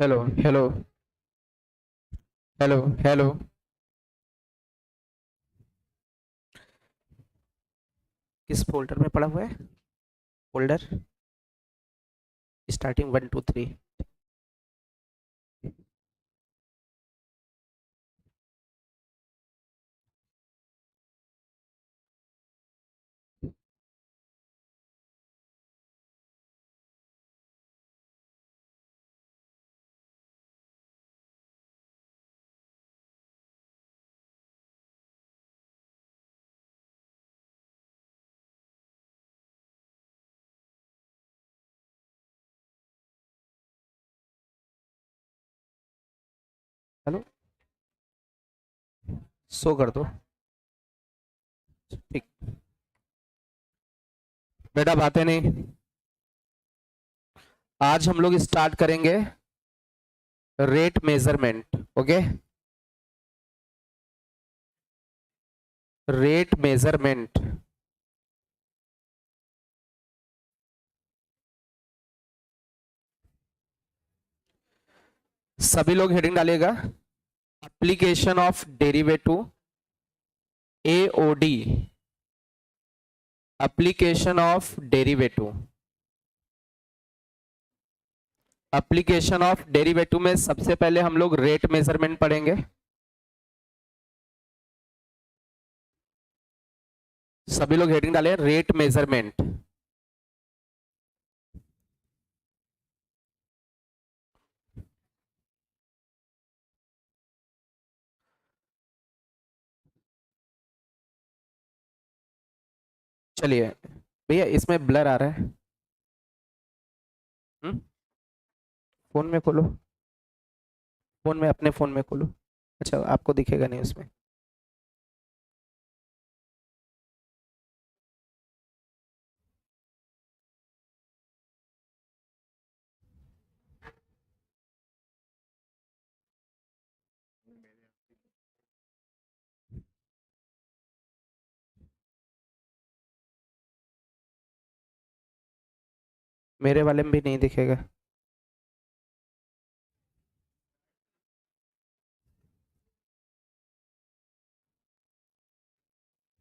Hello hello hello hello. किस folder में पड़ा हुआ है? Folder starting 1 2 3। हेलो, सो कर दो। ठीक। बेटा बातें नहीं। आज हम लोग स्टार्ट करेंगे rate measurement. Okay, rate measurement. सभी लोग हेडिंग डालिएगा। Application of derivative, AOD, application of derivative. Application of derivative में सबसे पहले हम लोग रेट मेजरमेंट पढ़ेंगे। सभी लोग हेडिंग डालें, रेट मेजरमेंट। चलिए भैया, इसमें ब्लर आ रहा है। फोन में खोलो, फोन में, अपने फोन में खोलो। अच्छा, आपको दिखेगा नहीं उसमें। मेरे वाले में भी नहीं दिखेगा।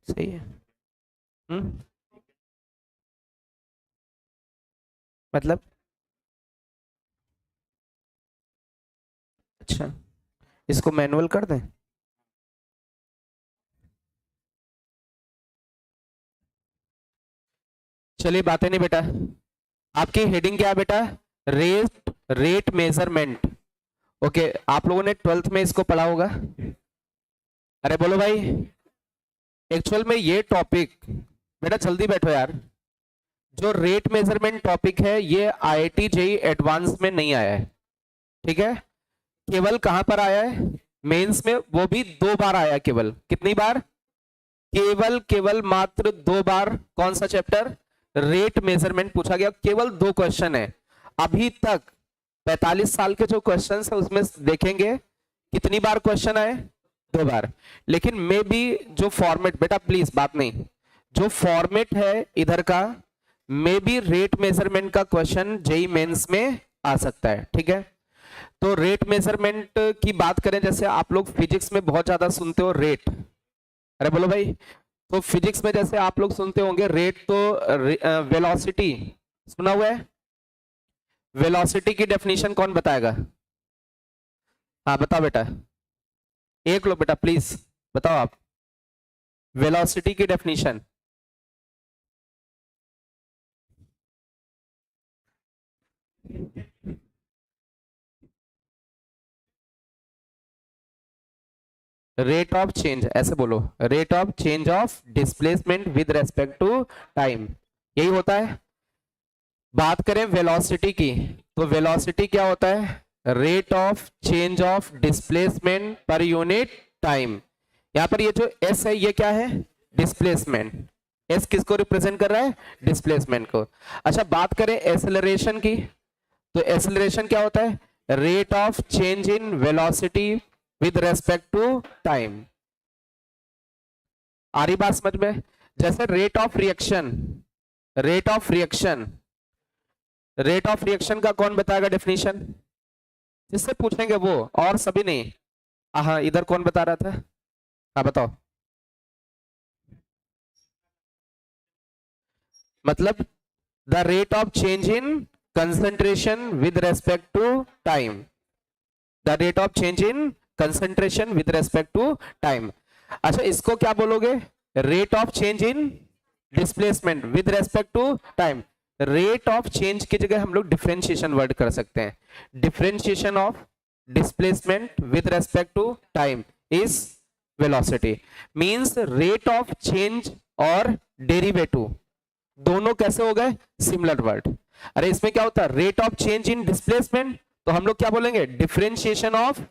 सही है। हम्म मतलब, अच्छा, इसको मैनुअल कर दें। चलिए बातें नहीं बेटा। आपकी हेडिंग क्या है बेटा? Rate, rate measurement. ओके, आप लोगों ने 12th में इसको पढ़ा होगा। अरे बोलो भाई। एक्चुअल में ये टॉपिक, बेटा जल्दी बैठो यार, जो रेट मेजरमेंट टॉपिक है ये आईआईटी जेईई एडवांस में नहीं आया है। ठीक है, केवल कहां पर आया है? मेंस में, वो भी 2 बार आया। केवल कितनी बार? केवल केवल मात्र 2 बार। कौन सा चैप्टर? रेट मेजरमेंट पूछा गया। केवल 2 क्वेश्चन है अभी तक। 45 साल के जो क्वेश्चन है उसमें देखेंगे कितनी बार क्वेश्चन आए? 2 बार। लेकिन मे बी जो फॉर्मेट, बेटा प्लीज बात नहीं, जो फॉर्मेट है इधर का, मे बी रेट मेजरमेंट का क्वेश्चन जेई मेंस में आ सकता है। ठीक है, तो रेट मेजरमेंट की बात करें, जैसे आप लोग फिजिक्स में बहुत ज्यादा सुनते हो रेट। अरे बोलो भाई। तो फिजिक्स में जैसे आप लोग सुनते होंगे रेट, तो वेलोसिटी सुना हुआ है। वेलोसिटी की डेफिनेशन कौन बताएगा? हाँ बताओ बेटा, एक लो बेटा प्लीज, बताओ आप वेलोसिटी की डेफिनेशन। रेट ऑफ चेंज, ऐसे बोलो, rate of change of displacement with respect to time, यही होता है। बात करें वेलोसिटी की, तो वेलोसिटी क्या होता है? Rate of change of displacement per unit time. यहां पर ये जो एस है ये क्या है? डिस्प्लेसमेंट। एस किसको रिप्रेजेंट कर रहा है? डिस्प्लेसमेंट को। अच्छा, बात करें एक्सेलरेशन की, तो एक्सेलरेशन क्या होता है? Rate of change in velocity with respect to time. आ रही बात समझ में? जैसे rate of reaction, rate of reaction, rate of reaction का कौन बताएगा डेफिनेशन? जिससे पूछेंगे वो, और सभी नहीं। हाँ, इधर कौन बता रहा था? हाँ बताओ। मतलब the rate of change in concentration with respect to time, the rate of change in concentration with respect to time. अच्छा, इसको क्या बोलोगे? Rate of change in displacement with respect to time. Rate of change की जगह हम लोग differentiation word कर सकते हैं। Differentiation of displacement with respect to time is velocity. Means rate of change और डेरिवेटिव दोनों कैसे हो गए? Similar word. अरे इसमें क्या होता है? Rate of change in displacement, तो हम लोग क्या बोलेंगे? Differentiation of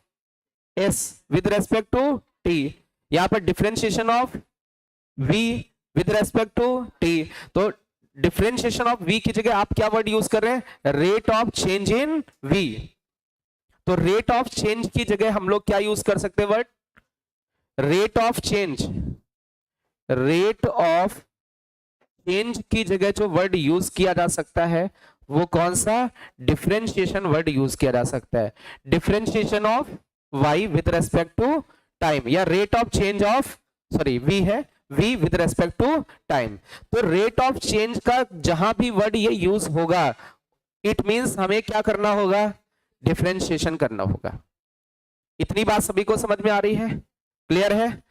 S with respect to T. यहां पर differentiation of V with respect to T. तो डिफरेंशिएशन ऑफ वी की जगह आप क्या वर्ड यूज कर रहे हैं? Rate of change in V. तो रेट ऑफ चेंज की जगह हम लोग क्या यूज कर सकते हैं word? Rate of change. Rate of change की जगह जो वर्ड यूज किया जा सकता है वो कौन सा? डिफरेंशिएशन वर्ड यूज किया जा सकता है। Differentiation of y with respect to time, या rate of change of, sorry v है, v with respect to time. तो रेट ऑफ चेंज का जहां भी वर्ड ये यूज होगा, इट मींस हमें क्या करना होगा? डिफरेंशिएशन करना होगा। इतनी बात सभी को समझ में आ रही है? क्लियर है?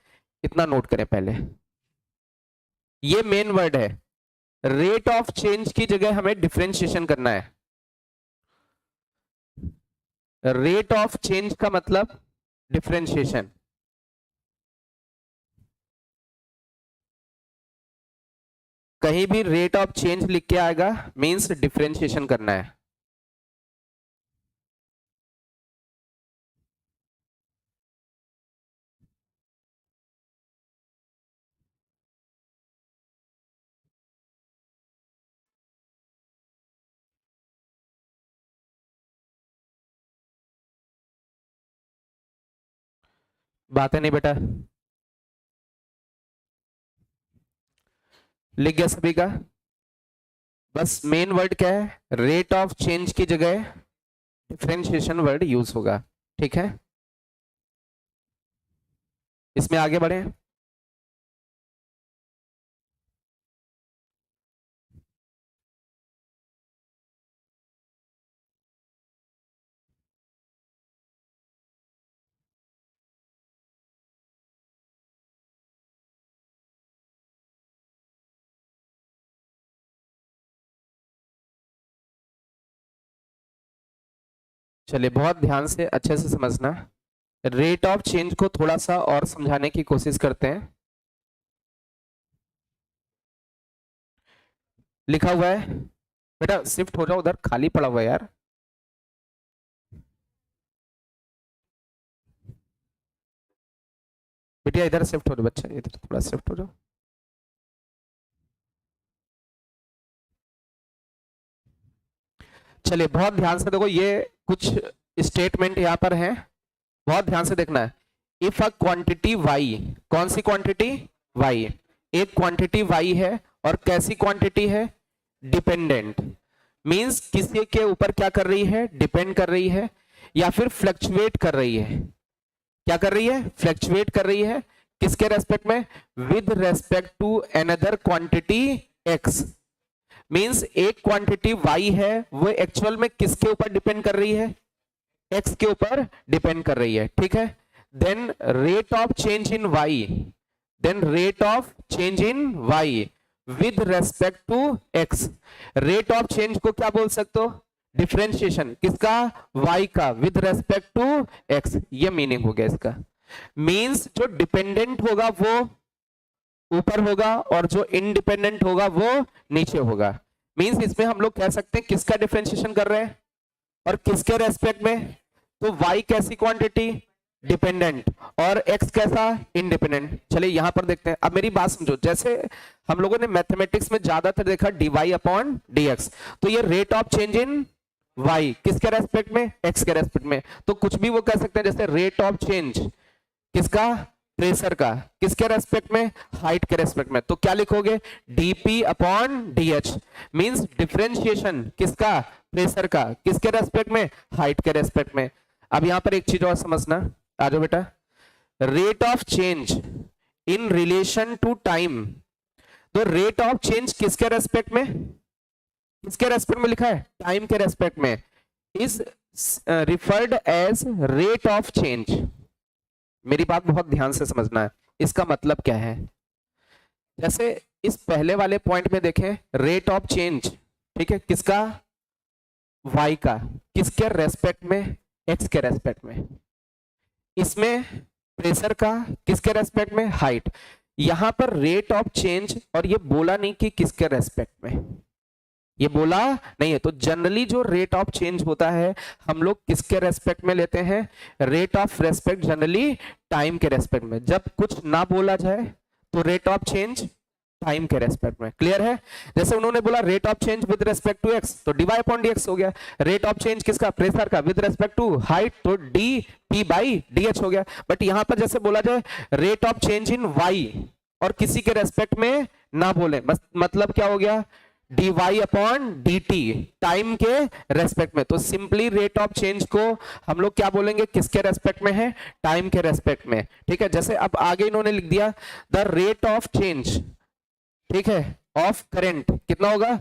इतना नोट करें पहले, ये मेन वर्ड है। रेट ऑफ चेंज की जगह हमें डिफरेंशिएशन करना है। रेट ऑफ चेंज का मतलब डिफरेंशिएशन। कहीं भी रेट ऑफ चेंज लिख के आएगा मींस डिफरेंशिएशन करना है। बात है नहीं बेटा? लिख गया सभी का? बस मेन वर्ड क्या है? रेट ऑफ चेंज की जगह डिफरेंशिएशन वर्ड यूज होगा। ठीक है, इसमें आगे बढ़े। चलिए बहुत ध्यान से अच्छे से समझना। रेट ऑफ चेंज को थोड़ा सा और समझाने की कोशिश करते हैं। लिखा हुआ है बेटा, शिफ्ट हो जाओ, उधर खाली पड़ा हुआ है यार। बेटिया इधर शिफ्ट हो जाओ, बच्चा इधर थोड़ा शिफ्ट हो जाओ। चलिए बहुत ध्यान से देखो, ये कुछ स्टेटमेंट यहाँ पर हैं, बहुत ध्यान से देखना है। इफ अ क्वांटिटी y, कौन सी क्वांटिटी? y। एक क्वांटिटी y है, और कैसी क्वांटिटी है? डिपेंडेंट। मींस किसी के ऊपर क्या कर रही है? डिपेंड कर रही है, या फिर फ्लक्चुएट कर रही है। क्या कर रही है? फ्लक्चुएट कर रही है। किसके रेस्पेक्ट में? With respect to another quantity x। Means एक क्वांटिटी y है, वो एक्चुअल में किसके ऊपर डिपेंड कर रही है? x के ऊपर डिपेंड कर रही है। ठीक है, then rate of change in y, then rate of change in y with respect to x। Rate of change को क्या बोल सकते हो? डिफरेंशिएशन किसका? y का विद रेस्पेक्ट टू x। ये मीनिंग हो गया इसका। मींस जो डिपेंडेंट होगा वो ऊपर होगा, और जो इंडिपेंडेंट होगा वो नीचे होगा। मींस इसमें हम लोग कह सकते हैं किसका डिफरेंशिएशन कर रहे हैं और किसके रेस्पेक्ट में। तो y कैसी क्वांटिटी? डिपेंडेंट, और x कैसा? इंडिपेंडेंट। चलिए यहां पर देखते हैं। अब मेरी बात समझो, जैसे हम लोगों ने मैथमेटिक्स में ज्यादातर देखा dy अपॉन dx, तो ये rate of change in y किसके रेस्पेक्ट में? x के रेस्पेक्ट में। तो कुछ भी वो कह सकते हैं, जैसे रेट ऑफ चेंज किसका? प्रेशर का। किसके रेस्पेक्ट में? हाइट के रेस्पेक्ट में। तो क्या लिखोगे? dp upon dh। Means differentiation किसका? प्रेशर का। किसके रेस्पेक्ट में? हाइट के रेस्पेक्ट में। अब यहां पर एक चीज और समझना, आ जाओ बेटा, rate of change in relation to time. तो रेट ऑफ चेंज किसके रेस्पेक्ट में, किसके रेस्पेक्ट में लिखा है, टाइम के रेस्पेक्ट में, is referred as rate of change. मेरी बात बहुत ध्यान से समझना है, इसका मतलब क्या है। जैसे इस पहले वाले पॉइंट में देखें, रेट ऑफ चेंज, ठीक है, किसका, y का, किसके रेस्पेक्ट में, x के रेस्पेक्ट में। इसमें प्रेशर का किसके रेस्पेक्ट में, हाइट। यहां पर रेट ऑफ चेंज, और ये बोला नहीं कि किसके रेस्पेक्ट में, ये बोला नहीं है। तो जनरली जो रेट ऑफ चेंज होता है हम लोग किसके रेस्पेक्ट में लेते हैं, rate of respect generally time के रेस्पेक्ट में। जब कुछ ना बोला जाए तो रेट ऑफ चेंज टाइम के रेस्पेक्ट में। क्लियर है। जैसे उन्होंने बोला rate of change with respect to x, तो d Y upon D x हो गया। रेट ऑफ चेंज किसका, प्रेशर का, विद रेस्पेक्ट टू हाइट, तो d t by d h हो गया। बट यहां पर जैसे बोला जाए rate of change in Y, और किसी के रेस्पेक्ट में ना बोले, बस मतलब क्या हो गया, D Y upon D T, time के रेस्पेक्ट में। तो सिंपली रेट ऑफ चेंज को हम लोग क्या बोलेंगे, किसके रेस्पेक्ट में है, टाइम के रेस्पेक्ट में। ठीक है। जैसे अब आगे इन्होंने लिख दिया द रेट ऑफ चेंज, ठीक है, ऑफ करंट कितना होगा।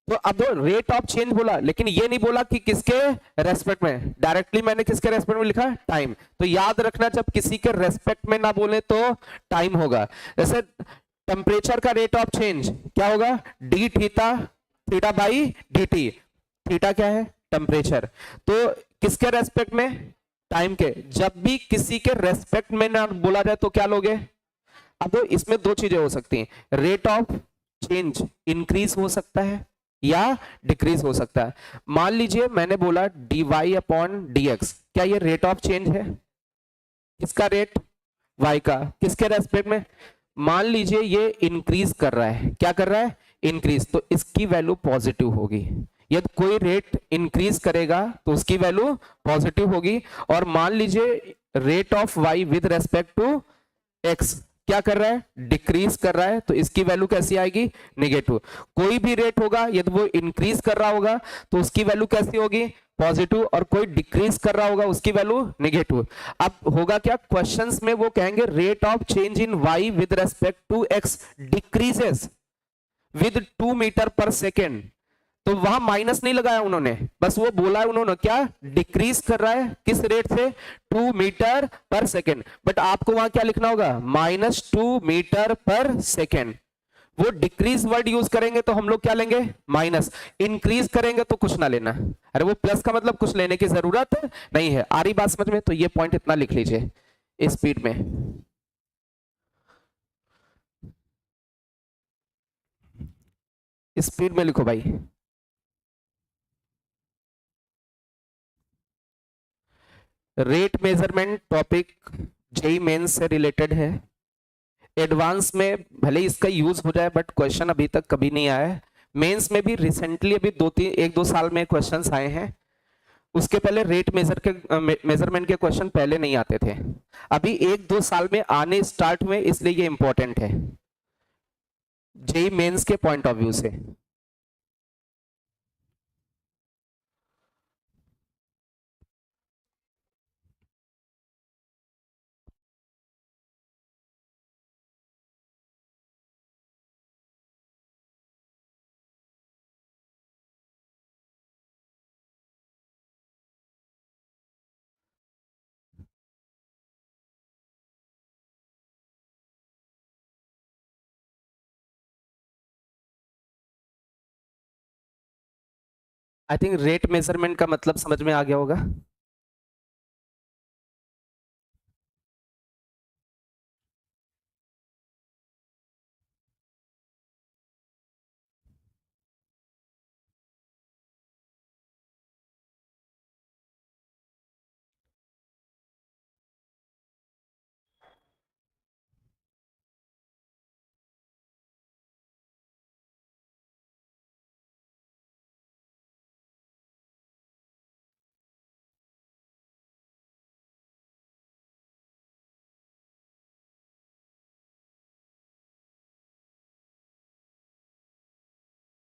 तो अब रेट ऑफ चेंज बोला, लेकिन ये नहीं बोला कि किसके रेस्पेक्ट में, डायरेक्टली मैंने किसके रेस्पेक्ट में लिखा, टाइम। तो याद रखना जब किसी के रेस्पेक्ट में ना बोले तो टाइम होगा। जैसे टेम्परेचर का रेट ऑफ चेंज क्या होगा, D theta, theta by d T. Theta क्या है, टेम्परेचर। तो किसके रेस्पेक्ट में, टाइम के। जब भी किसी के रेस्पेक्ट में ना बोला जाए तो क्या लोगे। अब इसमें दो चीजें हो सकती हैं, रेट ऑफ चेंज इंक्रीज हो सकता है या डिक्रीज हो सकता है। मान लीजिए मैंने बोला D Y upon D X, क्या ये रेट ऑफ चेंज है, किसका रेट, वाई का, किसके रेस्पेक्ट में। मान लीजिए ये इंक्रीज कर रहा है, क्या कर रहा है, इंक्रीज, तो इसकी वैल्यू पॉजिटिव होगी। यदि कोई रेट इंक्रीज करेगा तो उसकी वैल्यू पॉजिटिव होगी। और मान लीजिए rate of Y with respect to X क्या कर रहा है, डिक्रीज कर रहा है, तो इसकी वैल्यू कैसी आएगी, नेगेटिव। कोई भी रेट होगा यदि वो इंक्रीज कर रहा होगा तो उसकी वैल्यू कैसी होगी, पॉजिटिव, और कोई डिक्रीज कर रहा होगा उसकी वैल्यू नेगेटिव। अब होगा क्या, क्वेश्चंस में वो कहेंगे rate of change in Y with respect to X decreases with 2 metre पर सेकेंड। तो वहां माइनस नहीं लगाया उन्होंने, बस वो बोला है उन्होंने क्या, डिक्रीज कर रहा है, किस रेट से, 2 मीटर पर सेकेंड। बट आपको वहां क्या लिखना होगा, -2 मीटर पर सेकेंड। वो डिक्रीज वर्ड यूज करेंगे तो हम लोग क्या लेंगे, माइनस। इंक्रीज करेंगे तो कुछ ना लेना। अरे वो प्लस का मतलब कुछ लेने की जरूरत नहीं है। आ रही बात समझ में। तो ये पॉइंट इतना लिख लीजिए स्पीड में। स्पीड में लिखो भाई। Rate measurement topic JEE Mains से रिलेटेड है। एडवांस में भले इसका यूज हो जाए बट क्वेश्चन अभी तक कभी नहीं आया है। मेंस में भी रिसेंटली अभी 1-2 साल में क्वेश्चंस आए हैं। उसके पहले रेट मेजरमेंट के क्वेश्चन पहले नहीं आते थे। अभी 1-2 साल में आने स्टार्ट हुए, इसलिए ये इंपॉर्टेंट है जेई मेंस के पॉइंट ऑफ व्यू से। आई थिंक रेट मेजरमेंट का मतलब समझ में आ गया होगा।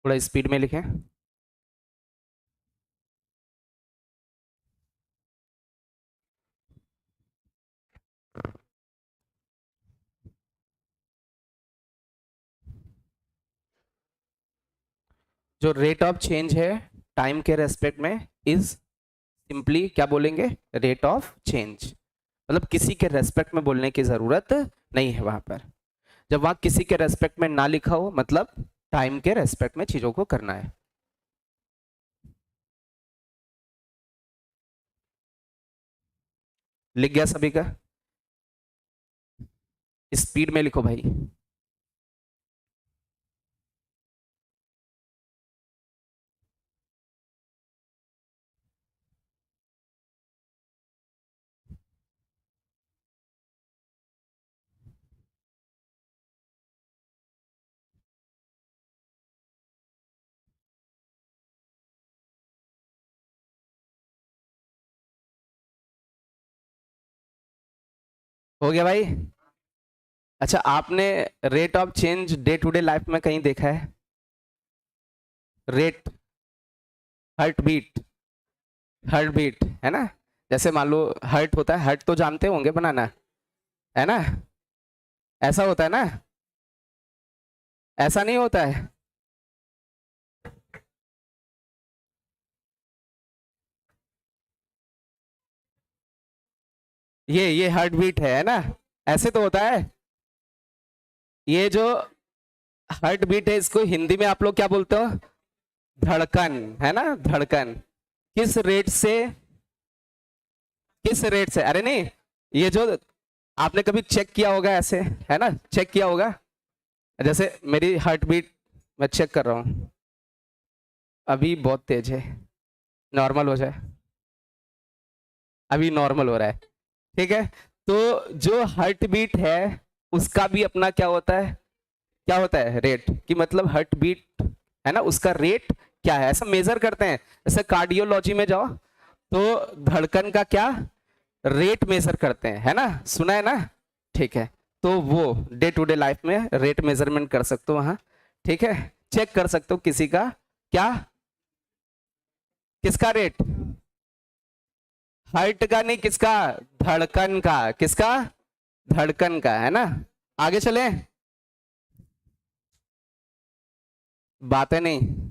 थोड़ा स्पीड में लिखें। जो रेट ऑफ चेंज है टाइम के रेस्पेक्ट में इज सिंपली क्या बोलेंगे, रेट ऑफ चेंज। मतलब किसी के रेस्पेक्ट में बोलने की जरूरत नहीं है वहां पर। जब वहां किसी के रेस्पेक्ट में ना लिखा हो मतलब टाइम के रेस्पेक्ट में चीजों को करना है। लिख गया सभी का? स्पीड में लिखो भाई। हो गया भाई? अच्छा, आपने rate of change day to day life में कहीं देखा है? Rate, heart beat, heart beat है ना? जैसे मान लो हर्ट होता है, हर्ट तो जानते होंगे बनाना, है ना? ऐसा होता है ना? ऐसा नहीं होता है? ये हार्ट बीट है ना? ऐसे तो होता है। ये जो हार्ट बीट है इसको हिंदी में आप लोग क्या बोलते हो? धड़कन, है ना? धड़कन। किस रेट से, किस रेट से? अरे नहीं, ये जो आपने कभी चेक किया होगा ऐसे, है ना? चेक किया होगा। जैसे मेरी हार्ट बीट मैं चेक कर रहा हूं, अभी बहुत तेज है, नॉर्मल हो जाए, अभी नॉर्मल हो रहा है, ठीक है? तो जो हार्ट बीट है उसका भी अपना क्या होता है, क्या होता है? रेट। कि मतलब हार्ट बीट है ना, उसका रेट क्या है, ऐसा मेजर करते हैं। जैसे कार्डियोलॉजी में जाओ तो धड़कन का क्या रेट मेजर करते हैं, है ना? सुना है ना? ठीक है, तो वो डे टू डे लाइफ में रेट मेजरमेंट कर सकते हो वहां, ठीक है? चेक कर सकते हो किसी का क्या, किसका रेट, हार्ट का नहीं, किसका? धड़कन का। किसका? धड़कन का, है ना? आगे चले, बातें नहीं।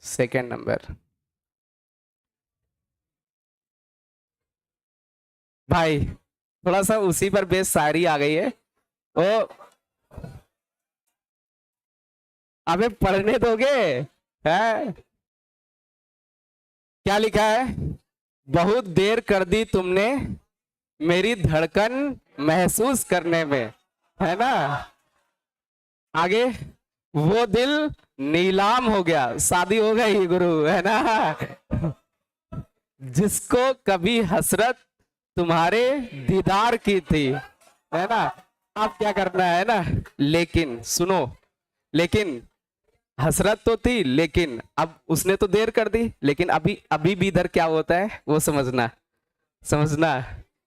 सेकंड नंबर भाई, थोड़ा सा उसी पर बेस शायरी आ गई है। ओ, अबे पढ़ने दोगे? है क्या लिखा है? बहुत देर कर दी तुमने मेरी धड़कन महसूस करने में, है ना? आगे, वो दिल नीलाम हो गया, शादी हो गई गुरु, है ना? जिसको कभी हसरत तुम्हारे दीदार की थी, है ना? अब क्या करना है ना? लेकिन सुनो, लेकिन हसरत तो थी, लेकिन अब उसने तो देर कर दी, लेकिन अभी अभी भी इधर क्या होता है वो समझना, समझना।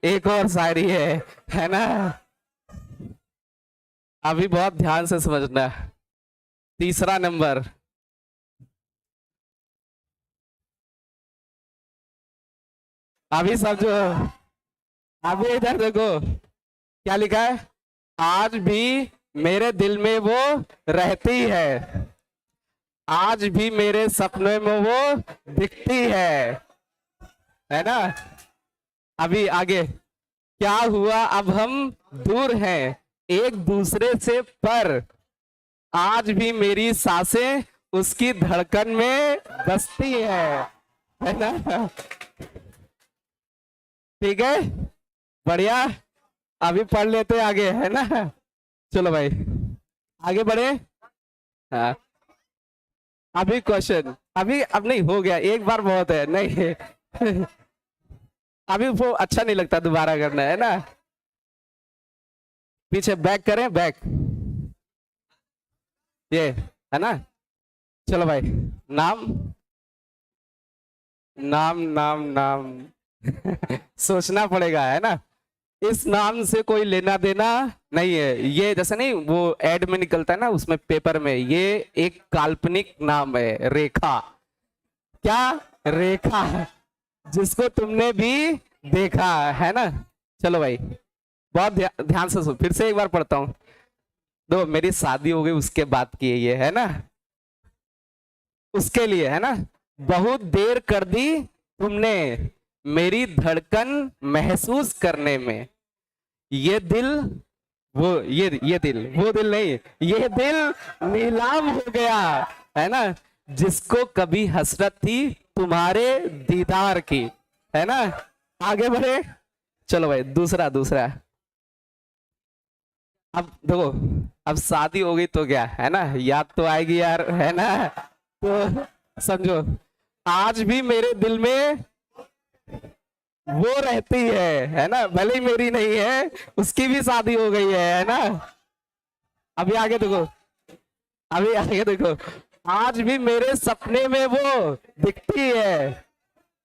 एक और शायरी है ना? अभी बहुत ध्यान से समझना। तीसरा नंबर, अभी समझो, अभी इधर देखो क्या लिखा है। आज भी मेरे दिल में वो रहती है, आज भी मेरे सपने में वो दिखती है ना? अभी आगे, क्या हुआ अब हम दूर हैं एक दूसरे से, पर आज भी मेरी सांसें उसकी धड़कन में बसती है ना? ठीक है, बढ़िया। अभी पढ़ लेते आगे, है ना? चलो भाई आगे बढ़े। हाँ, अभी क्वेश्चन, अभी अब नहीं, हो गया एक बार बहुत है, नहीं अभी वो अच्छा नहीं लगता दोबारा करना, है ना? पीछे बैक करें, बैक, ये है ना? चलो भाई, नाम, नाम नाम नाम सोचना पड़ेगा, है ना? इस नाम से कोई लेना देना नहीं है, ये जैसे नहीं वो एड में निकलता है ना, उसमें पेपर में, ये एक काल्पनिक नाम है, रेखा। क्या? रेखा, जिसको तुमने भी देखा, है ना? चलो भाई, बहुत ध्यान से सुन, फिर से एक बार पढ़ता हूँ। दो, मेरी शादी हो गई उसके बाद की ये है ना, उसके लिए है ना। बहुत देर कर दी तुमने मेरी धड़कन महसूस करने में, ये दिल वो ये दिल वो दिल नहीं, ये दिल नीलाम हो गया, है ना, जिसको कभी हसरत थी तुम्हारे दीदार की, है ना। आगे बढ़े। चलो भाई, दूसरा दूसरा। अब देखो, अब शादी हो गई तो क्या है ना, याद तो आएगी यार, है ना। तो समझो, आज भी मेरे दिल में वो रहती है ना, भले ही मेरी नहीं है, उसकी भी शादी हो गई है ना। अभी आगे देखो, अभी आगे देखो, आज भी मेरे सपने में वो दिखती है,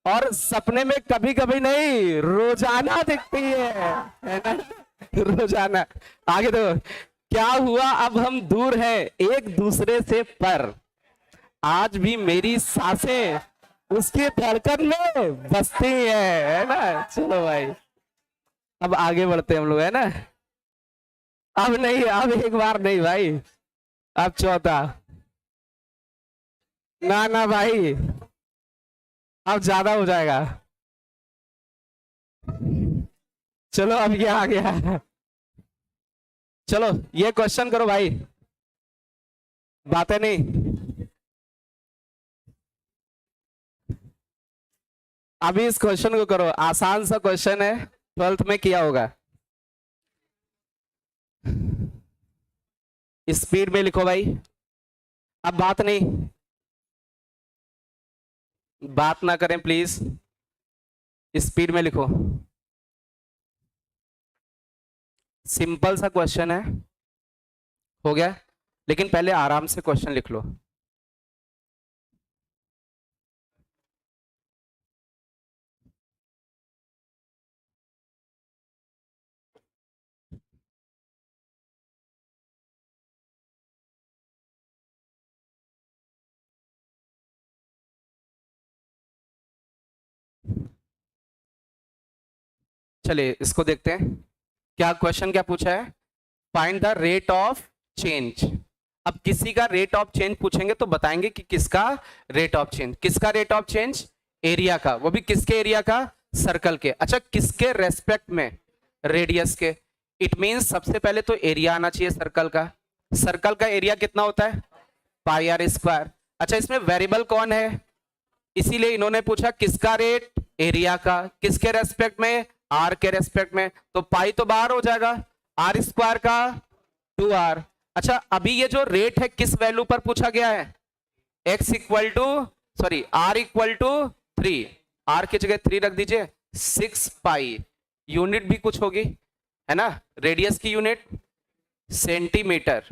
और सपने में कभी कभी नहीं, रोजाना दिखती है ना, रोजाना। आगे देखो, क्या हुआ अब हम दूर हैं एक दूसरे से, पर आज भी मेरी सांसें उसकी धड़कन में बसती है ना। चलो भाई, अब आगे बढ़ते हम लोग, है ना। अब नहीं, अब एक बार नहीं भाई, अब चौथा। ना ना भाई, अब ज्यादा हो जाएगा। चलो अब ये आ गया। चलो ये क्वेश्चन करो भाई, बातें नहीं। अभी इस क्वेश्चन को करो, आसान सा क्वेश्चन है, ट्वेल्थ में किया होगा। स्पीड में लिखो भाई। अब बात नहीं, बात ना करें प्लीज, स्पीड में लिखो। सिंपल सा क्वेश्चन है, हो गया, लेकिन पहले आराम से क्वेश्चन लिख लो। चलिए इसको देखते हैं, क्या क्वेश्चन क्या पूछा है। Find the rate of change. अब किसी का रेट ऑफ चेंज पूछेंगे तो बताएंगे कि किसका रेट ऑफ चेंज, किसका रेट ऑफ चेंज, एरिया का, वो भी किसके एरिया का, सर्कल के। अच्छा, किसके रेस्पेक्ट में, रेडियस के। इट मींस सबसे पहले तो एरिया आना चाहिए सर्कल का। सर्कल का एरिया कितना होता है, पाई आर स्क्वायर। अच्छा, इसमें वेरिएबल कौन है, इसीलिए इन्होंने पूछा किसका रेट, एरिया का, किसके रेस्पेक्ट में, आर के रेस्पेक्ट में। तो पाई तो बाहर हो जाएगा, आर स्क्वायर का 2r। अच्छा, अभी ये जो रेट है किस वैल्यू पर पूछा गया है, x equal to, sorry r equal to 3, r की जगह 3 रख दीजिए, 6 पाई। यूनिट भी कुछ होगी, है ना, रेडियस की यूनिट सेंटीमीटर,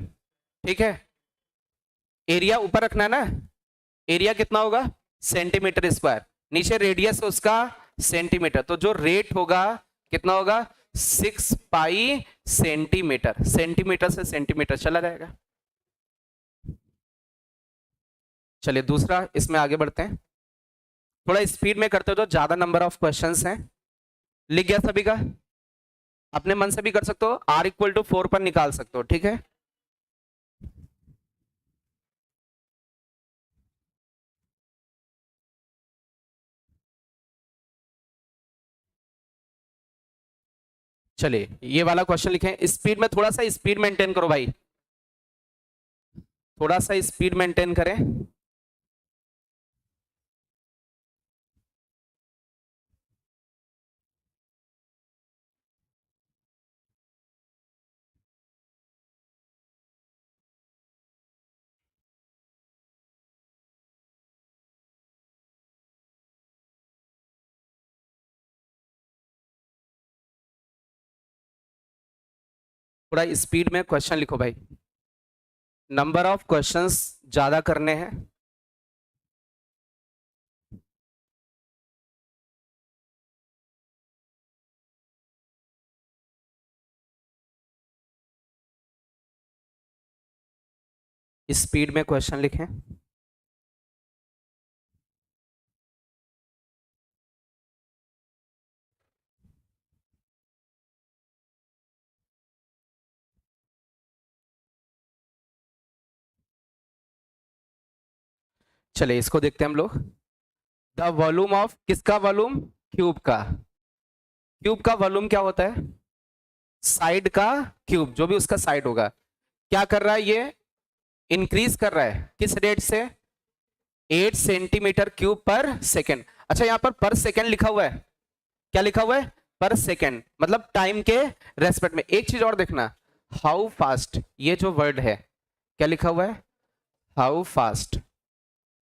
ठीक है। एरिया ऊपर रखना है ना, एरिया कितना होगा, सेंटीमीटर स्क्वायर, नीचे रेडियस उसका सेंटीमीटर, तो जो रेट होगा कितना होगा, 6 पाई सेंटीमीटर। सेंटीमीटर से सेंटीमीटर चला जाएगा। चलिए दूसरा, इसमें आगे बढ़ते हैं, थोड़ा स्पीड में करते हो तो ज्यादा नंबर ऑफ क्वेश्चंस हैं। लिख गया सभी का, अपने मन से भी कर सकते हो, आर इक्वल टू 4 पर निकाल सकते हो, ठीक है। चलिए ये वाला क्वेश्चन लिखें, स्पीड में, थोड़ा सा स्पीड मेंटेन करो भाई, थोड़ा सा स्पीड मेंटेन करें। थोड़ा स्पीड में क्वेश्चन लिखो भाई, नंबर ऑफ क्वेश्चंस ज्यादा करने हैं। स्पीड में क्वेश्चन लिखें। चलिए इसको देखते हैं हम लोग। द वॉल्यूम ऑफ, किसका वॉल्यूम? क्यूब का। क्यूब का वॉल्यूम क्या होता है? साइड का क्यूब, जो भी उसका साइड होगा। क्या कर रहा है ये? इंक्रीज कर रहा है, किस रेट से? 8 सेंटीमीटर क्यूब पर सेकेंड। अच्छा, यहां पर सेकेंड लिखा हुआ है। क्या लिखा हुआ है? पर सेकेंड, मतलब टाइम के रेस्पेक्ट में। एक चीज और देखना, हाउ फास्ट, ये जो वर्ड है क्या लिखा हुआ है? How fast.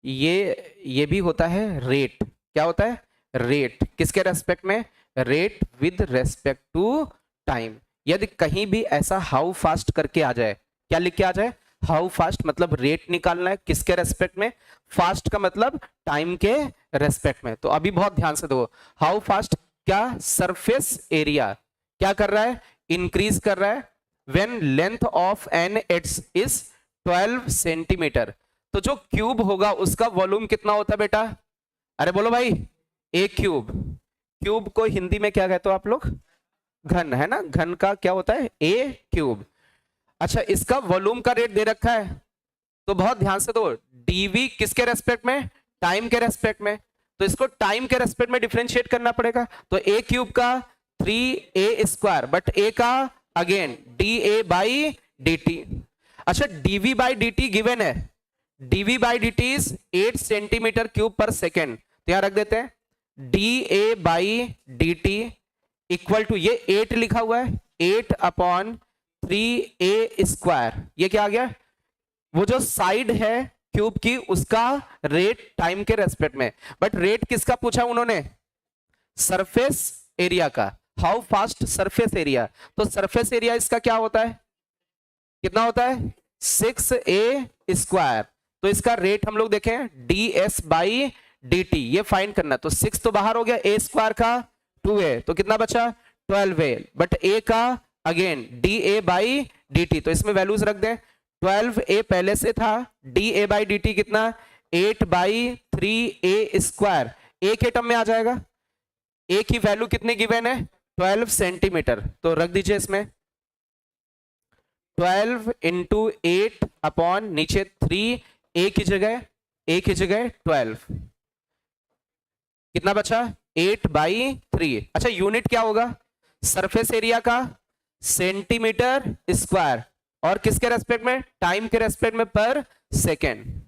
ये भी होता है रेट। क्या होता है? रेट। किसके रेस्पेक्ट में? Rate with respect to time. यदि कहीं भी ऐसा हाउ फास्ट करके आ जाए, क्या लिख के आ जाए? हाउ फास्ट, मतलब रेट निकालना है किसके रेस्पेक्ट में? फास्ट का मतलब टाइम के रेस्पेक्ट में। तो अभी बहुत ध्यान से दो, हाउ फास्ट, क्या? सरफेस एरिया क्या कर रहा है? इंक्रीज कर रहा है। When length of an edges is 12 centimetre, तो जो क्यूब होगा उसका वॉल्यूम कितना होता है बेटा? अरे बोलो भाई। ए क्यूब। क्यूब को हिंदी में क्या कहते हो आप लोग? घन, है ना? घन का क्या होता है? ए क्यूब। अच्छा, इसका वॉल्यूम का रेट दे रखा है, तो बहुत ध्यान से दो। डीवी किसके रेस्पेक्ट में? टाइम के रेस्पेक्ट में। तो इसको टाइम के रेस्पेक्ट में डिफरेंशिएट करना पड़ेगा। तो ए क्यूब का 3a², बट ए का again d a by d t. अच्छा, dv by d t given है। Dv by d t is 8 centimetre cube पर सेकेंड। तो यहां रख देते हैं d a by d t equal to, ये 8 लिखा हुआ है, 8/3a²। ये क्या आ गया? वो जो साइड है क्यूब की, उसका रेट टाइम के रेस्पेक्ट में। बट रेट किसका पूछा उन्होंने? सरफेस एरिया का। How fast surface area. तो सरफेस एरिया इसका क्या होता है? कितना होता है? 6a²। तो इसका रेट हम लोग देखें, D S by d t, ये फाइंड करना। तो 6 तो बाहर हो गया, a² का 2a, तो कितना बचा? 12a। बट a का again d a by d t, तो इसमें वैल्यूज रख दें। 12a पहले से था, D a by d T कितना? 8/3a²। a के टर्म में आ जाएगा। a की वैल्यू कितनी गिवन है? 12 सेंटीमीटर। तो रख दीजिए इसमें 12 इंटू 8 अपॉन नीचे 3, ए की जगह 12, कितना बचा? 8/3। अच्छा, यूनिट क्या होगा सरफेस एरिया का? Centimetre square. और किसके रेस्पेक्ट में? टाइम के रेस्पेक्ट में, पर सेकेंड।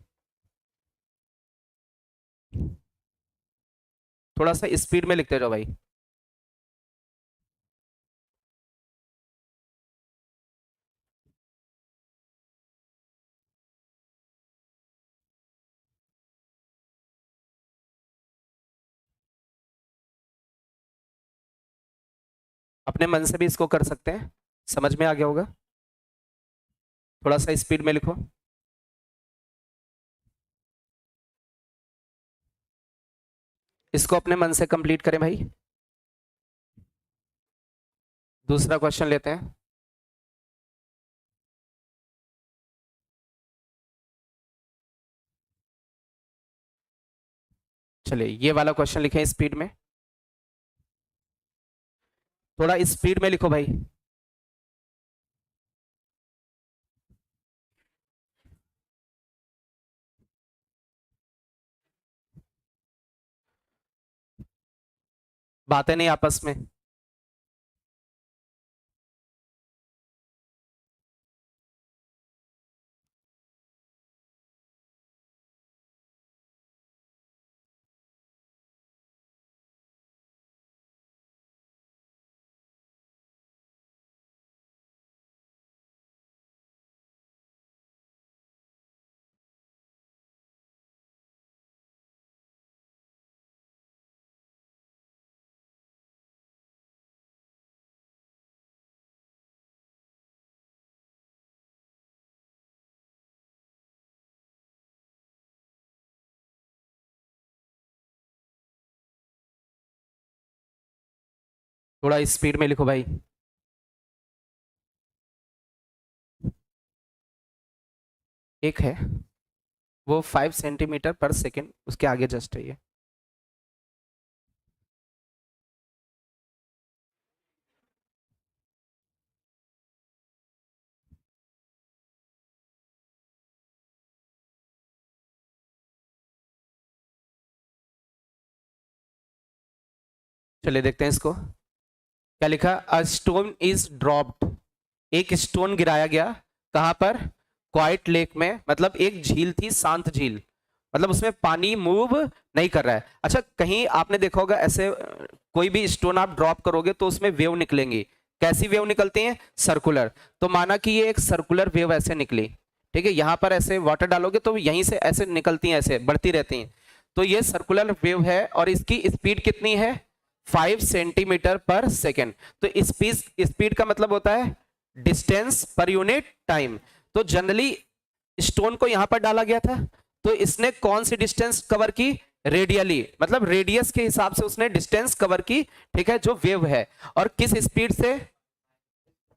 थोड़ा सा स्पीड में लिखते जाओ भाई। अपने मन से भी इसको कर सकते हैं, समझ में आ गया होगा। थोड़ा सा स्पीड में लिखो। इसको अपने मन से कंप्लीट करें भाई। दूसरा क्वेश्चन लेते हैं। चलिए ये वाला क्वेश्चन लिखें स्पीड में। थोड़ा स्पीड में लिखो भाई। बातें नहीं आपस में। थोड़ा स्पीड में लिखो भाई। एक है, वो 5 सेंटीमीटर पर सेकेंड, उसके आगे जस्ट है ये। चलिए देखते हैं इसको क्या लिखा। अ स्टोन इज ड्रॉप्ड, एक स्टोन गिराया गया कहां पर, क्वाइट लेक में, मतलब एक झील थी, शांत झील, मतलब उसमें पानी मूव नहीं कर रहा है। अच्छा कहीं आपने देखा होगा ऐसे कोई भी स्टोन आप ड्रॉप करोगे तो उसमें वेव निकलेंगी, कैसी वेव निकलती हैं, सर्कुलर। तो माना कि ये एक सर्कुलर वेव ऐसे निकली, ठीक है, यहां पर ऐसे वाटर डालोगे तो यहीं से ऐसे निकलती हैं, ऐसे बढ़ती रहती हैं, तो ये सर्कुलर वेव है और इसकी स्पीड कितनी है, 5 सेंटीमीटर पर सेकेंड। तो स्पीड का मतलब होता है डिस्टेंस पर यूनिट टाइम। तो जनरली स्टोन को यहां पर डाला गया था, तो इसने कौन सी डिस्टेंस कवर की, रेडियली, मतलब रेडियस के हिसाब से उसने डिस्टेंस कवर की, ठीक है, जो वेव है, और किस स्पीड से,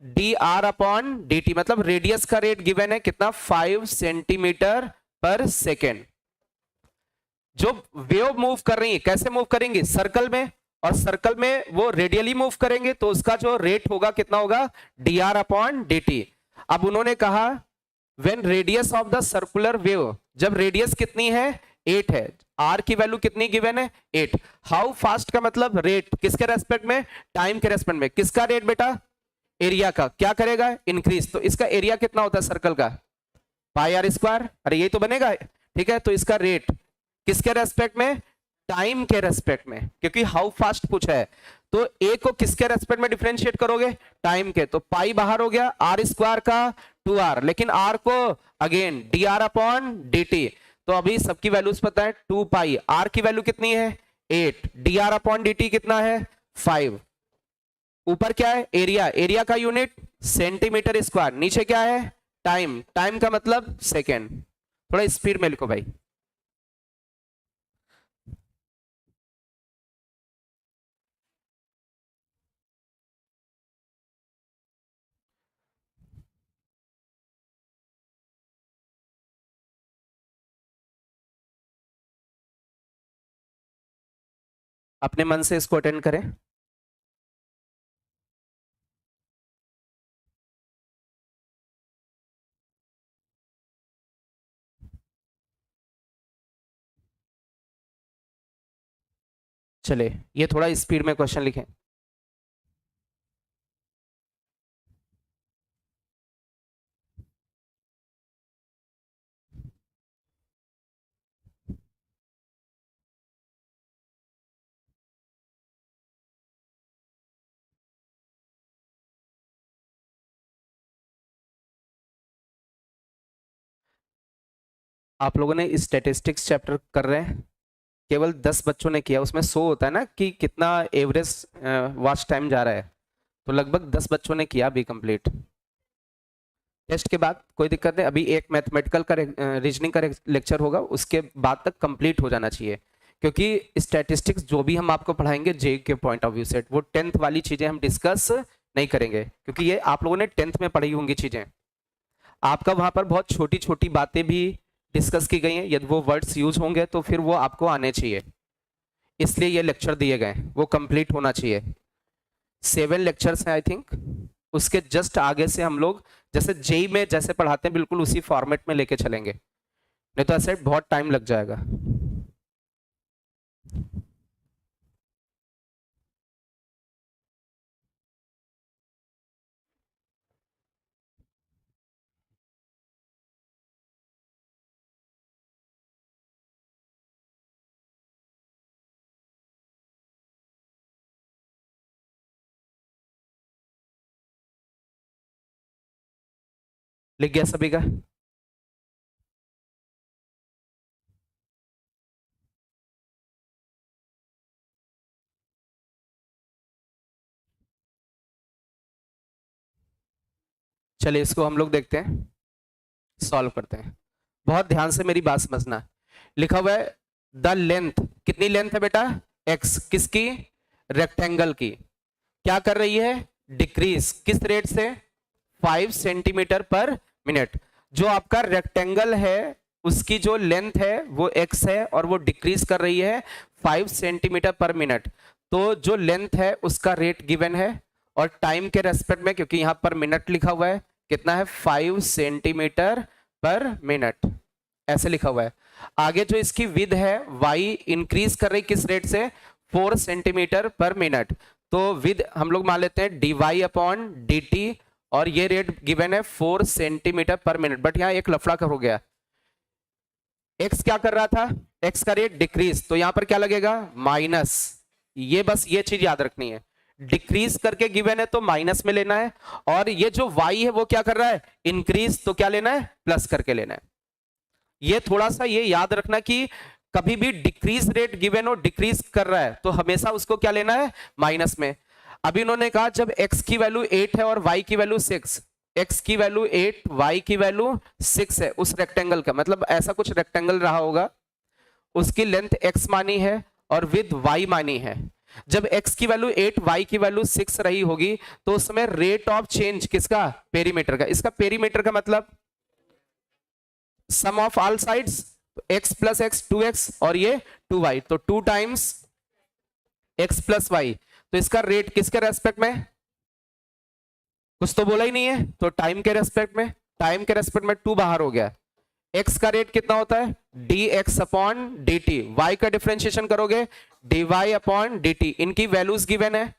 d r upon D T, मतलब रेडियस का रेट गिवन है कितना, 5 सेंटीमीटर पर सेकेंड। जो वेव मूव कर रही है कैसे मूव करेंगी, सर्कल में, और सर्कल में वो रेडियली मूव करेंगे तो उसका जो रेट होगा कितना होगा, D r upon D T. अब उन्होंने कहा when radius of the circular wave, जब रेडियस कितनी है, 8 है, आर की वैल्यू कितनी गिवन है, 8। हाउ फास्ट का मतलब रेट, किसके रेस्पेक्ट में, टाइम के रेस्पेक्ट में। किसका रेट बेटा, एरिया का, क्या करेगा, इंक्रीज। तो इसका एरिया कितना होता है सर्कल का, पाई आर स्क्वायर, अरे यही तो बनेगा, ठीक है। तो इसका रेट किसके रेस्पेक्ट में, टाइम के रेस्पेक्ट में, क्योंकि हाउ फास्ट पूछा है। तो ए को किसके रेस्पेक्ट में डिफरेंशिएट करोगे, टाइम के, तो पाई बाहर हो गया, आर स्क्वायर का 2r, लेकिन आर को again D r upon D t. तो अभी सबकी वैल्यूज पता है, 2 पाई, आर की वैल्यू कितनी है 8, D r upon D T कितना है 5। ऊपर क्या है, एरिया, एरिया का यूनिट सेंटीमीटर स्क्वायर, नीचे क्या है, टाइम, टाइम का मतलब सेकेंड। थोड़ा स्पीड में लिखो भाई। अपने मन से इसको अटेंड करें। चले ये थोड़ा स्पीड में क्वेश्चन लिखें। आप लोगों ने स्टैटिस्टिक्स चैप्टर कर रहे हैं, केवल 10 बच्चों ने किया, उसमें शो होता है ना कि कितना एवरेज वॉच टाइम जा रहा है, तो लगभग 10 बच्चों ने किया भी कंप्लीट। टेस्ट के बाद कोई दिक्कत नहीं, अभी एक मैथमेटिकल का रीजनिंग का लेक्चर होगा, उसके बाद तक कंप्लीट हो जाना चाहिए, क्योंकि स्टैटिस्टिक्स जो भी हम आपको पढ़ाएंगे जे के पॉइंट ऑफ व्यू से, वो 10th वाली चीजें हम डिस्कस नहीं करेंगे, क्योंकि ये आप लोगों ने 10th में पढ़ी होंगी चीजें। आपका वहां पर बहुत छोटी छोटी बातें भी डिस्कस की गई हैं, यदि वो वर्ड्स यूज होंगे तो फिर वो आपको आने चाहिए, इसलिए ये लेक्चर दिए गए, वो कंप्लीट होना चाहिए। 7 लेक्चर्स हैं आई थिंक, उसके जस्ट आगे से हम लोग जैसे जेई में जैसे पढ़ाते हैं बिल्कुल उसी फॉर्मेट में लेके चलेंगे, नहीं तो ऐसे बहुत टाइम लग जाएगा। लिख गया सभी का, चलिए इसको हम लोग देखते हैं, सॉल्व करते हैं। बहुत ध्यान से मेरी बात समझना। लिखा हुआ है द लेंथ, कितनी लेंथ है बेटा, एक्स, किसकी, रेक्टेंगल की, क्या कर रही है, डिक्रीज, किस रेट से, 5 सेंटीमीटर पर मिनट। जो आपका रेक्टेंगल है उसकी जो लेंथ है वो एक्स है और वो डिक्रीज कर रही है 5 सेंटीमीटर पर मिनट। तो जो लेंथ है उसका रेट गिवन है, और टाइम के रेस्पेक्ट में, क्योंकि यहां पर मिनट लिखा हुआ है, कितना है 5 सेंटीमीटर पर मिनट, ऐसे लिखा हुआ है। आगे जो इसकी विड्थ है वाई इंक्रीज कर रही किस रेट से, 4 सेंटीमीटर पर मिनट। तो विद हम लोग मान लेते हैं dy अपॉन dt, और ये रेट गिवन है 4 सेंटीमीटर पर मिनट। बट यहाँ एक लफड़ा हो गया, x क्या कर रहा था, x का रेट डिक्रीज, तो यहां पर क्या लगेगा माइनस। ये बस ये चीज याद रखनी है, डिक्रीज करके गिवन है तो माइनस में लेना है, और ये जो y है वो क्या कर रहा है इंक्रीज, तो क्या लेना है प्लस करके लेना है। ये थोड़ा सा ये याद रखना कि कभी भी डिक्रीज रेट गिवन हो, डिक्रीज कर रहा है तो हमेशा उसको क्या लेना है माइनस में। अभी उन्होंने कहा जब x की वैल्यू 8 है और y की वैल्यू 6, x की वैल्यू 8 y की वैल्यू 6 है, उस रेक्टेंगल का मतलब ऐसा कुछ रेक्टेंगल रहा होगा, उसकी लेंथ x मानी है और विद y मानी है। जब x की वैल्यू 8 y की वैल्यू 6 रही होगी तो उस समय रेट ऑफ चेंज किसका, पेरीमीटर का। इसका पेरीमीटर का मतलब sum of all sides, x plus x 2x और ये 2y, तो 2 टाइम्स x प्लस वाई। तो इसका रेट किसके रेस्पेक्ट में, कुछ तो बोला ही नहीं है, तो टाइम के रेस्पेक्ट में, टाइम के रेस्पेक्ट में 2 बाहर हो गया। x का रेट कितना होता है dx अपॉन dt, y का डिफरेंशिएशन करोगे dy अपॉन dt, इनकी वैल्यूज गिवन है,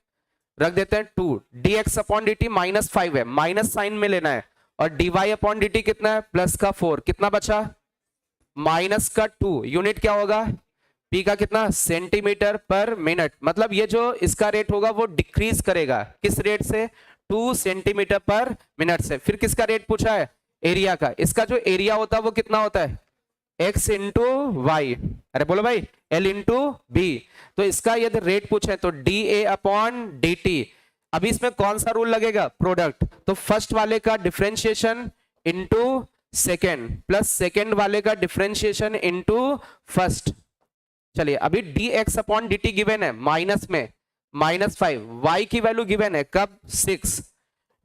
रख देते हैं 2, dx अपॉन dt -5 है, माइनस साइन में लेना है, और dy अपॉन dt कितना है प्लस का 4, कितना बचा माइनस का 2, यूनिट क्या होगा p का कितना सेंटीमीटर पर मिनट। मतलब ये जो इसका रेट होगा वो डिक्रीज करेगा, किस रेट से 2 सेंटीमीटर पर मिनट से। फिर किसका रेट पूछा है एरिया का, इसका जो एरिया होता है वो कितना होता है x इंटू वाई, अरे बोलो भाई l इंटू बी। तो इसका यदि रेट पूछे तो dA अपॉन dt, अभी इसमें कौन सा रूल लगेगा प्रोडक्ट, तो फर्स्ट वाले का differentiation into second plus second वाले का डिफरेंशिएशन इंटू फर्स्ट। चलिए अभी dx अपॉन dt गिवन है माइनस में -5, y की वैल्यू गिवन है कब 6,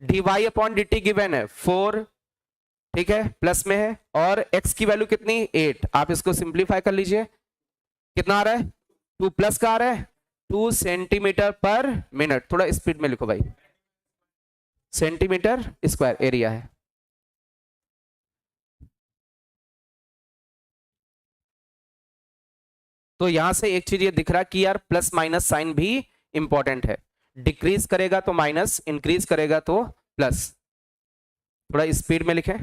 dy अपॉन dt गिवन है 4, ठीक है प्लस में है, और x की वैल्यू कितनी 8। आप इसको सिंप्लीफाई कर लीजिए, कितना आ रहा है 2 प्लस का आ रहा है 2 सेंटीमीटर पर मिनट। थोड़ा स्पीड में लिखो भाई, सेंटीमीटर स्क्वायर एरिया है। तो यहां से एक चीज ये दिख रहा कि यार प्लस माइनस साइन भी इंपॉर्टेंट है, डिक्रीज करेगा तो माइनस, इंक्रीज करेगा तो प्लस। थोड़ा स्पीड में लिखें,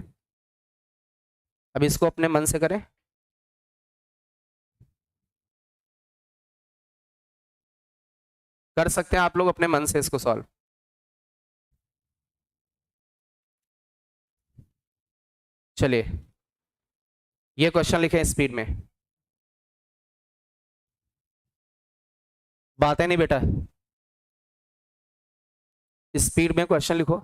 अब इसको अपने मन से करें। कर सकते हैं आप लोग अपने मन से इसको सॉल्व। चलिए ये क्वेश्चन लिखें स्पीड में, बातें नहीं बेटा, स्पीड में क्वेश्चन लिखो।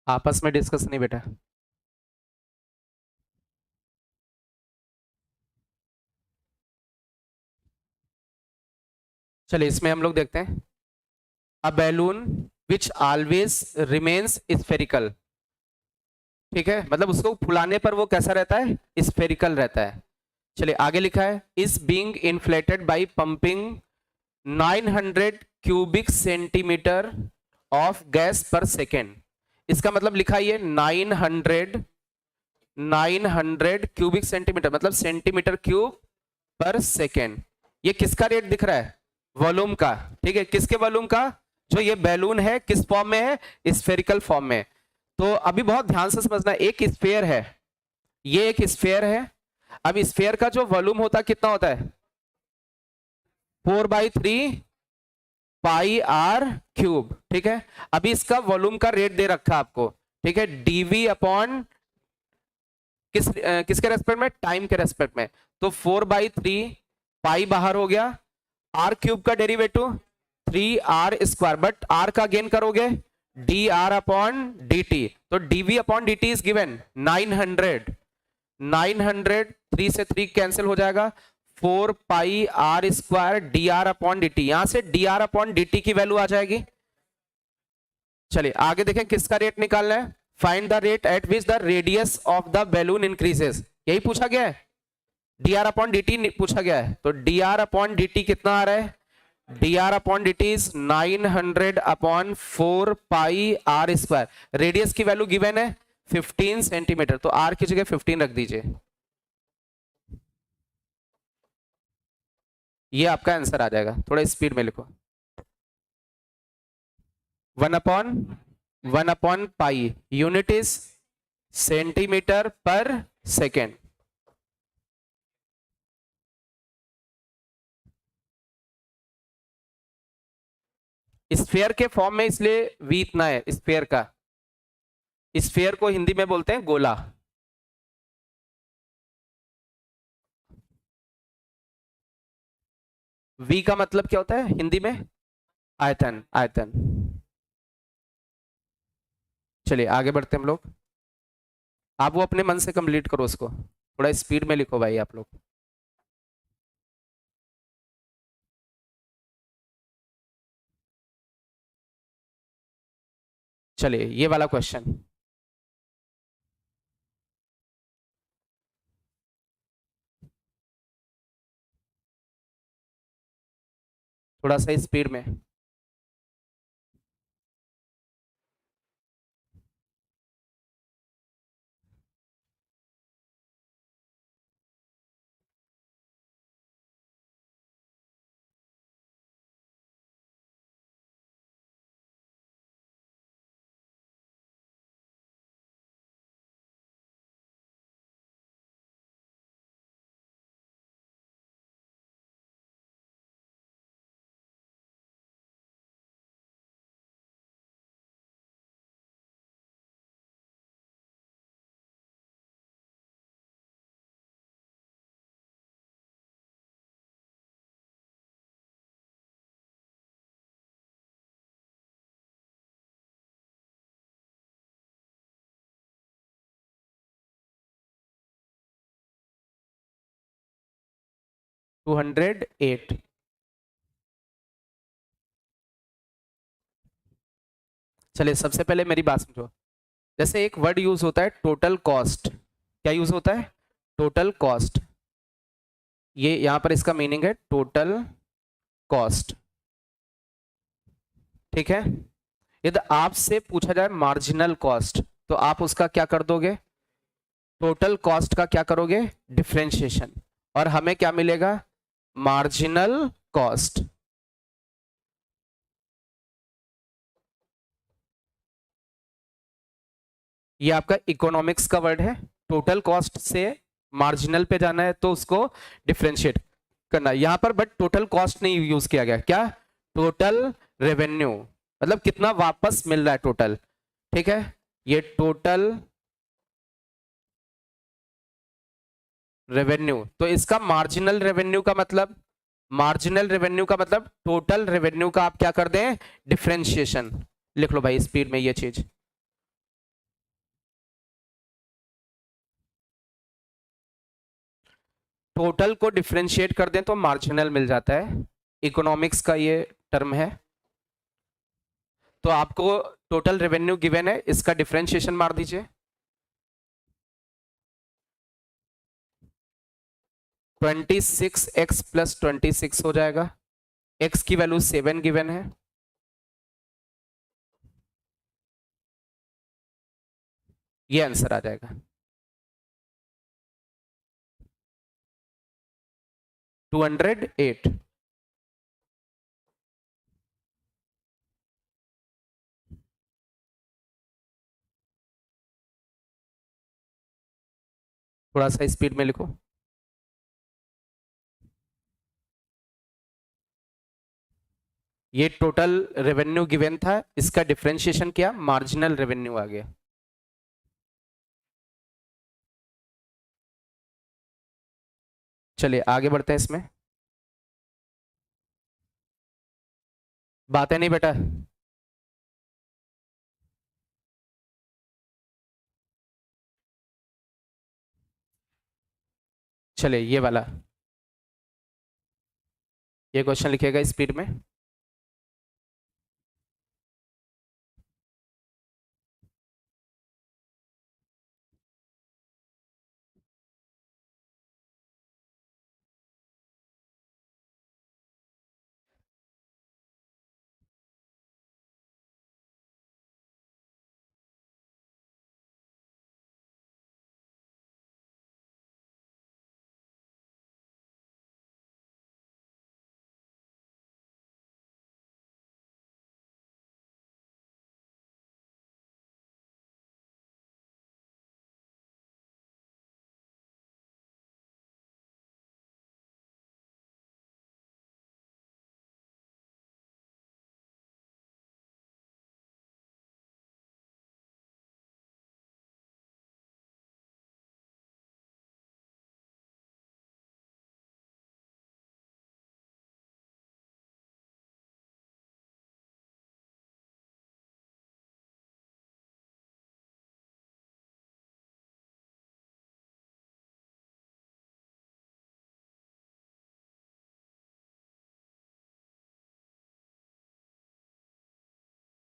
आपस में डिस्कस नहीं बेटा। चलिए इसमें हम लोग देखते हैं, a balloon which always remains spherical. ठीक है, मतलब उसको फुलाने पर वो कैसा रहता है, स्फेरिकल रहता है। चलिए आगे लिखा है, is being inflated by pumping 900 cubic centimetre of gas पर सेकेंड। इसका मतलब लिखा है ये 900 क्यूबिक सेंटीमीटर, मतलब सेंटीमीटर क्यूब पर सेकेंड। ये किसका रेट दिख रहा है, वॉल्यूम का। ठीक है, किसके वॉल्यूम का, जो ये बैलून है किस फॉर्म में है, स्फेरिकल फॉर्म में। तो अभी बहुत ध्यान से समझना, एक स्फेयर है, ये एक स्फेयर है। अब स्फेयर का जो वॉल्यूम होता है कितना होता है, 4/3 पाई आर क्यूब। ठीक है, अभी इसका वॉल्यूम का रेट दे रखा आपको। ठीक है, डीवी अपॉन किसके रेस्पेक्ट में, टाइम के रेस्पेक्ट में। तो 4/3 पाई बाहर हो गया, आर क्यूब का डेरिवेटिव 3r², बट आर का गेन करोगे d r upon D t. तो dv upon D t is given 900 3 से 3 कैंसिल हो जाएगा, 4πr² d r upon D t. यहां से d r upon D t की वैल्यू आ जाएगी। चलिए आगे देखें, किसका रेट निकालना है, find the rate at which the radius of the balloon increases, यही पूछा गया है। D r upon D T पूछा गया है, तो D r upon D T कितना आ रहा है, D r upon D t is 900 upon 4πr²। Radius की वैल्यू गिवन है 15 सेंटीमीटर, तो आर की जगह 15 रख दीजिए। ये आपका आंसर आ जाएगा, थोड़ा स्पीड में लिखो। 1/1 पाई, यूनिट इज सेंटीमीटर पर सेकेंड। स्फेयर के फॉर्म में इसलिए v इतना है स्फेयर का। स्फेयर को हिंदी में बोलते हैं गोला। v का मतलब क्या होता है हिंदी में, आयतन, आयतन। चलिए आगे बढ़ते हैं हम लोग। आप वो अपने मन से कंप्लीट करो उसको, थोड़ा स्पीड में लिखो भाई आप लोग। चलिए ये वाला क्वेश्चन, थोड़ा सा स्पीड में। टू 208। चलिए सबसे पहले मेरी बात समझो, जैसे एक वर्ड यूज होता है टोटल कॉस्ट, क्या यूज होता है, टोटल कॉस्ट। ये यहां पर इसका मीनिंग है टोटल कॉस्ट। ठीक है, यदि आपसे पूछा जाए मार्जिनल कॉस्ट, तो आप उसका क्या कर दोगे, टोटल कॉस्ट का क्या करोगे, डिफरेंशिएशन, और हमें क्या मिलेगा, मार्जिनल कॉस्ट। ये आपका इकोनॉमिक्स का वर्ड है। टोटल कॉस्ट से मार्जिनल पे जाना है तो उसको डिफरेंशिएट करना है यहां पर, बट टोटल कॉस्ट नहीं यूज किया गया, क्या, टोटल रेवेन्यू, मतलब कितना वापस मिल रहा है टोटल। ठीक है, ये टोटल रेवेन्यू, तो इसका मार्जिनल रेवेन्यू का मतलब, मार्जिनल रेवेन्यू का मतलब टोटल रेवेन्यू का आप क्या कर दें, डिफरेंशिएशन। लिख लो भाई स्पीड में ये चीज। टोटल को डिफरेंशिएट कर दें तो मार्जिनल मिल जाता है, इकोनॉमिक्स का ये टर्म है। तो आपको टोटल रेवेन्यू गिवन है, इसका डिफरेंशिएशन मार दीजिए। 26x प्लस 26 हो जाएगा। x की वैल्यू 7 गिवन है, ये आंसर आ जाएगा। 208। थोड़ा सा स्पीड में लिखो। ये टोटल रेवेन्यू गिवन था, इसका डिफरेंशिएशन किया, मार्जिनल रेवेन्यू आ गया। चलिए आगे बढ़ते हैं इसमें। बातें नहीं बेटा। चलिए ये वाला, ये क्वेश्चन लिखिएगा स्पीड में।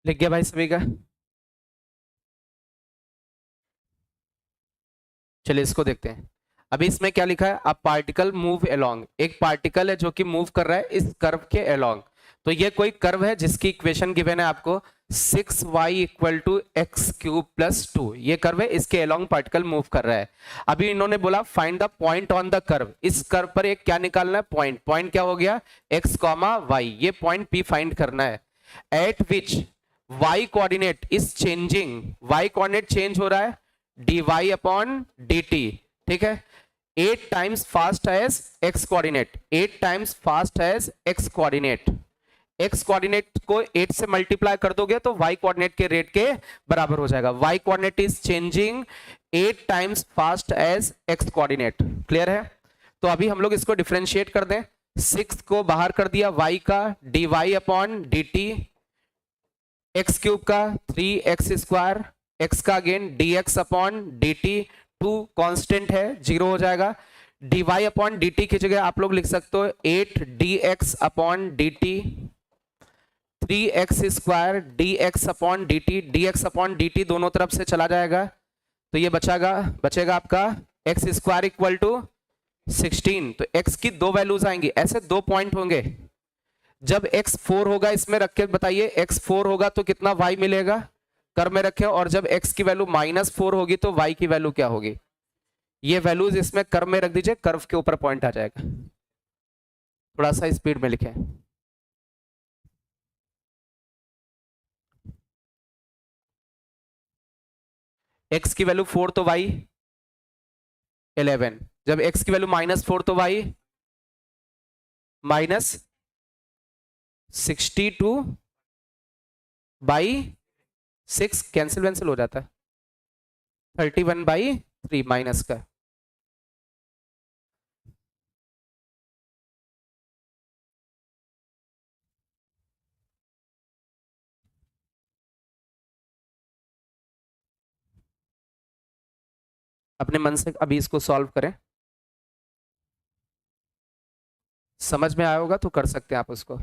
लिख गया भाई सभी का? चलिए इसको देखते हैं। अभी इसमें क्या लिखा है, अब पार्टिकल मूव अलोंग, एक पार्टिकल है जो कि मूव कर रहा है इस कर्व के अलोंग। तो ये कोई कर्व है जिसकी इक्वेशन गिवन है आपको 6y equal to X cube plus 2, ये कर्व है, इसके अलोंग पार्टिकल मूव कर रहा है। अभी इन्होंने बोला find the point on the curve, इस कर्व पर एक क्या निकालना है, पॉइंट। पॉइंट क्या हो गया, x कॉमा वाई, ये पॉइंट P फाइंड करना है। At which y coordinate is changing, y coordinate change हो रहा है dy अपॉन dt, ठीक है। 8 times fast as x coordinate, 8 times fast as x coordinate. x coordinate को 8 से मल्टीप्लाई कर दोगे तो y कोऑर्डिनेट के रेट के बराबर हो जाएगा। y coordinate is changing 8 times fast as x coordinate. Clear है? तो अभी हम लोग इसको डिफरेंशिएट कर दें। 6 को बाहर कर दिया, y का dy upon dt, x cube का 3x स्क्वायर, x का again dx upon dt, 2 constant है, 0 हो जाएगा। dy अपॉन dt की जगह आप लोग लिख सकते हो 8 dx upon dt, 3x square dx upon dt, dx upon dt दोनों तरफ से चला जाएगा, तो ये बचेगा आपका x स्क्वायर इक्वल टू 16। तो x की दो वैल्यूज आएंगी, ऐसे दो पॉइंट होंगे। जब x 4 होगा, इसमें रख के बताइए, x 4 होगा तो कितना y मिलेगा, कर्व में रखे। और जब x की वैल्यू -4 होगी तो y की वैल्यू क्या होगी, ये वैल्यूज इसमें कर्व में रख दीजिए, कर्व के ऊपर पॉइंट आ जाएगा। थोड़ा सा स्पीड में लिखें। x की वैल्यू 4 तो y 11, जब x की वैल्यू -4 तो y -62 बाई 6, कैंसिल वैंसिल हो जाता है, 31/3 माइनस का। अपने मन से अभी इसको सॉल्व करें, समझ में आया होगा तो कर सकते हैं आप उसको।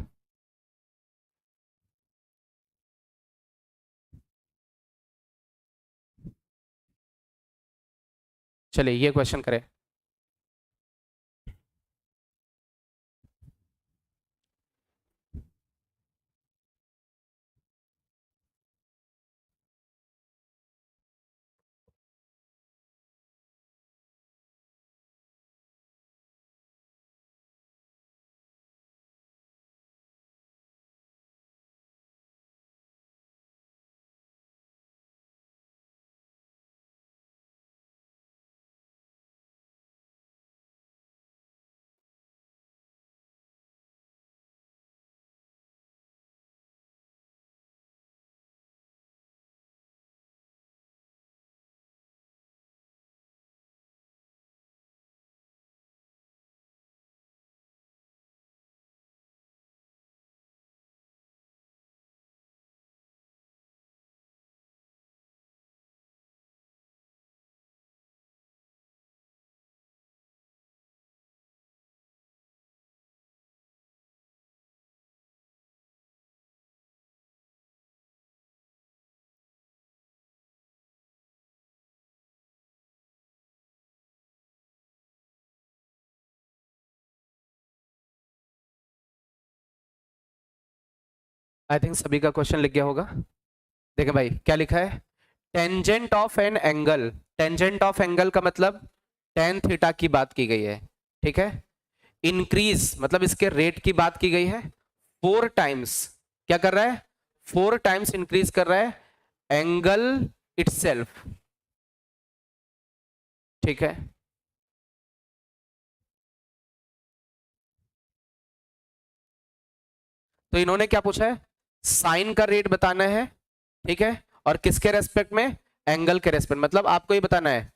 चलिए ये क्वेश्चन करें। आई थिंक सभी का क्वेश्चन लिख गया होगा। देखिए भाई क्या लिखा है, tangent of an angle, tangent of angle का मतलब टेन थीटा की बात की गई है, ठीक है। इंक्रीज मतलब इसके रेट की बात की गई है, 4 टाइम्स क्या कर रहा है, 4 टाइम्स इंक्रीज कर रहा है एंगल इटसेल्फ, ठीक है। तो इन्होंने क्या पूछा है, साइन का रेट बताना है, ठीक है, और किसके रेस्पेक्ट में, एंगल के रेस्पेक्ट, मतलब आपको ये बताना है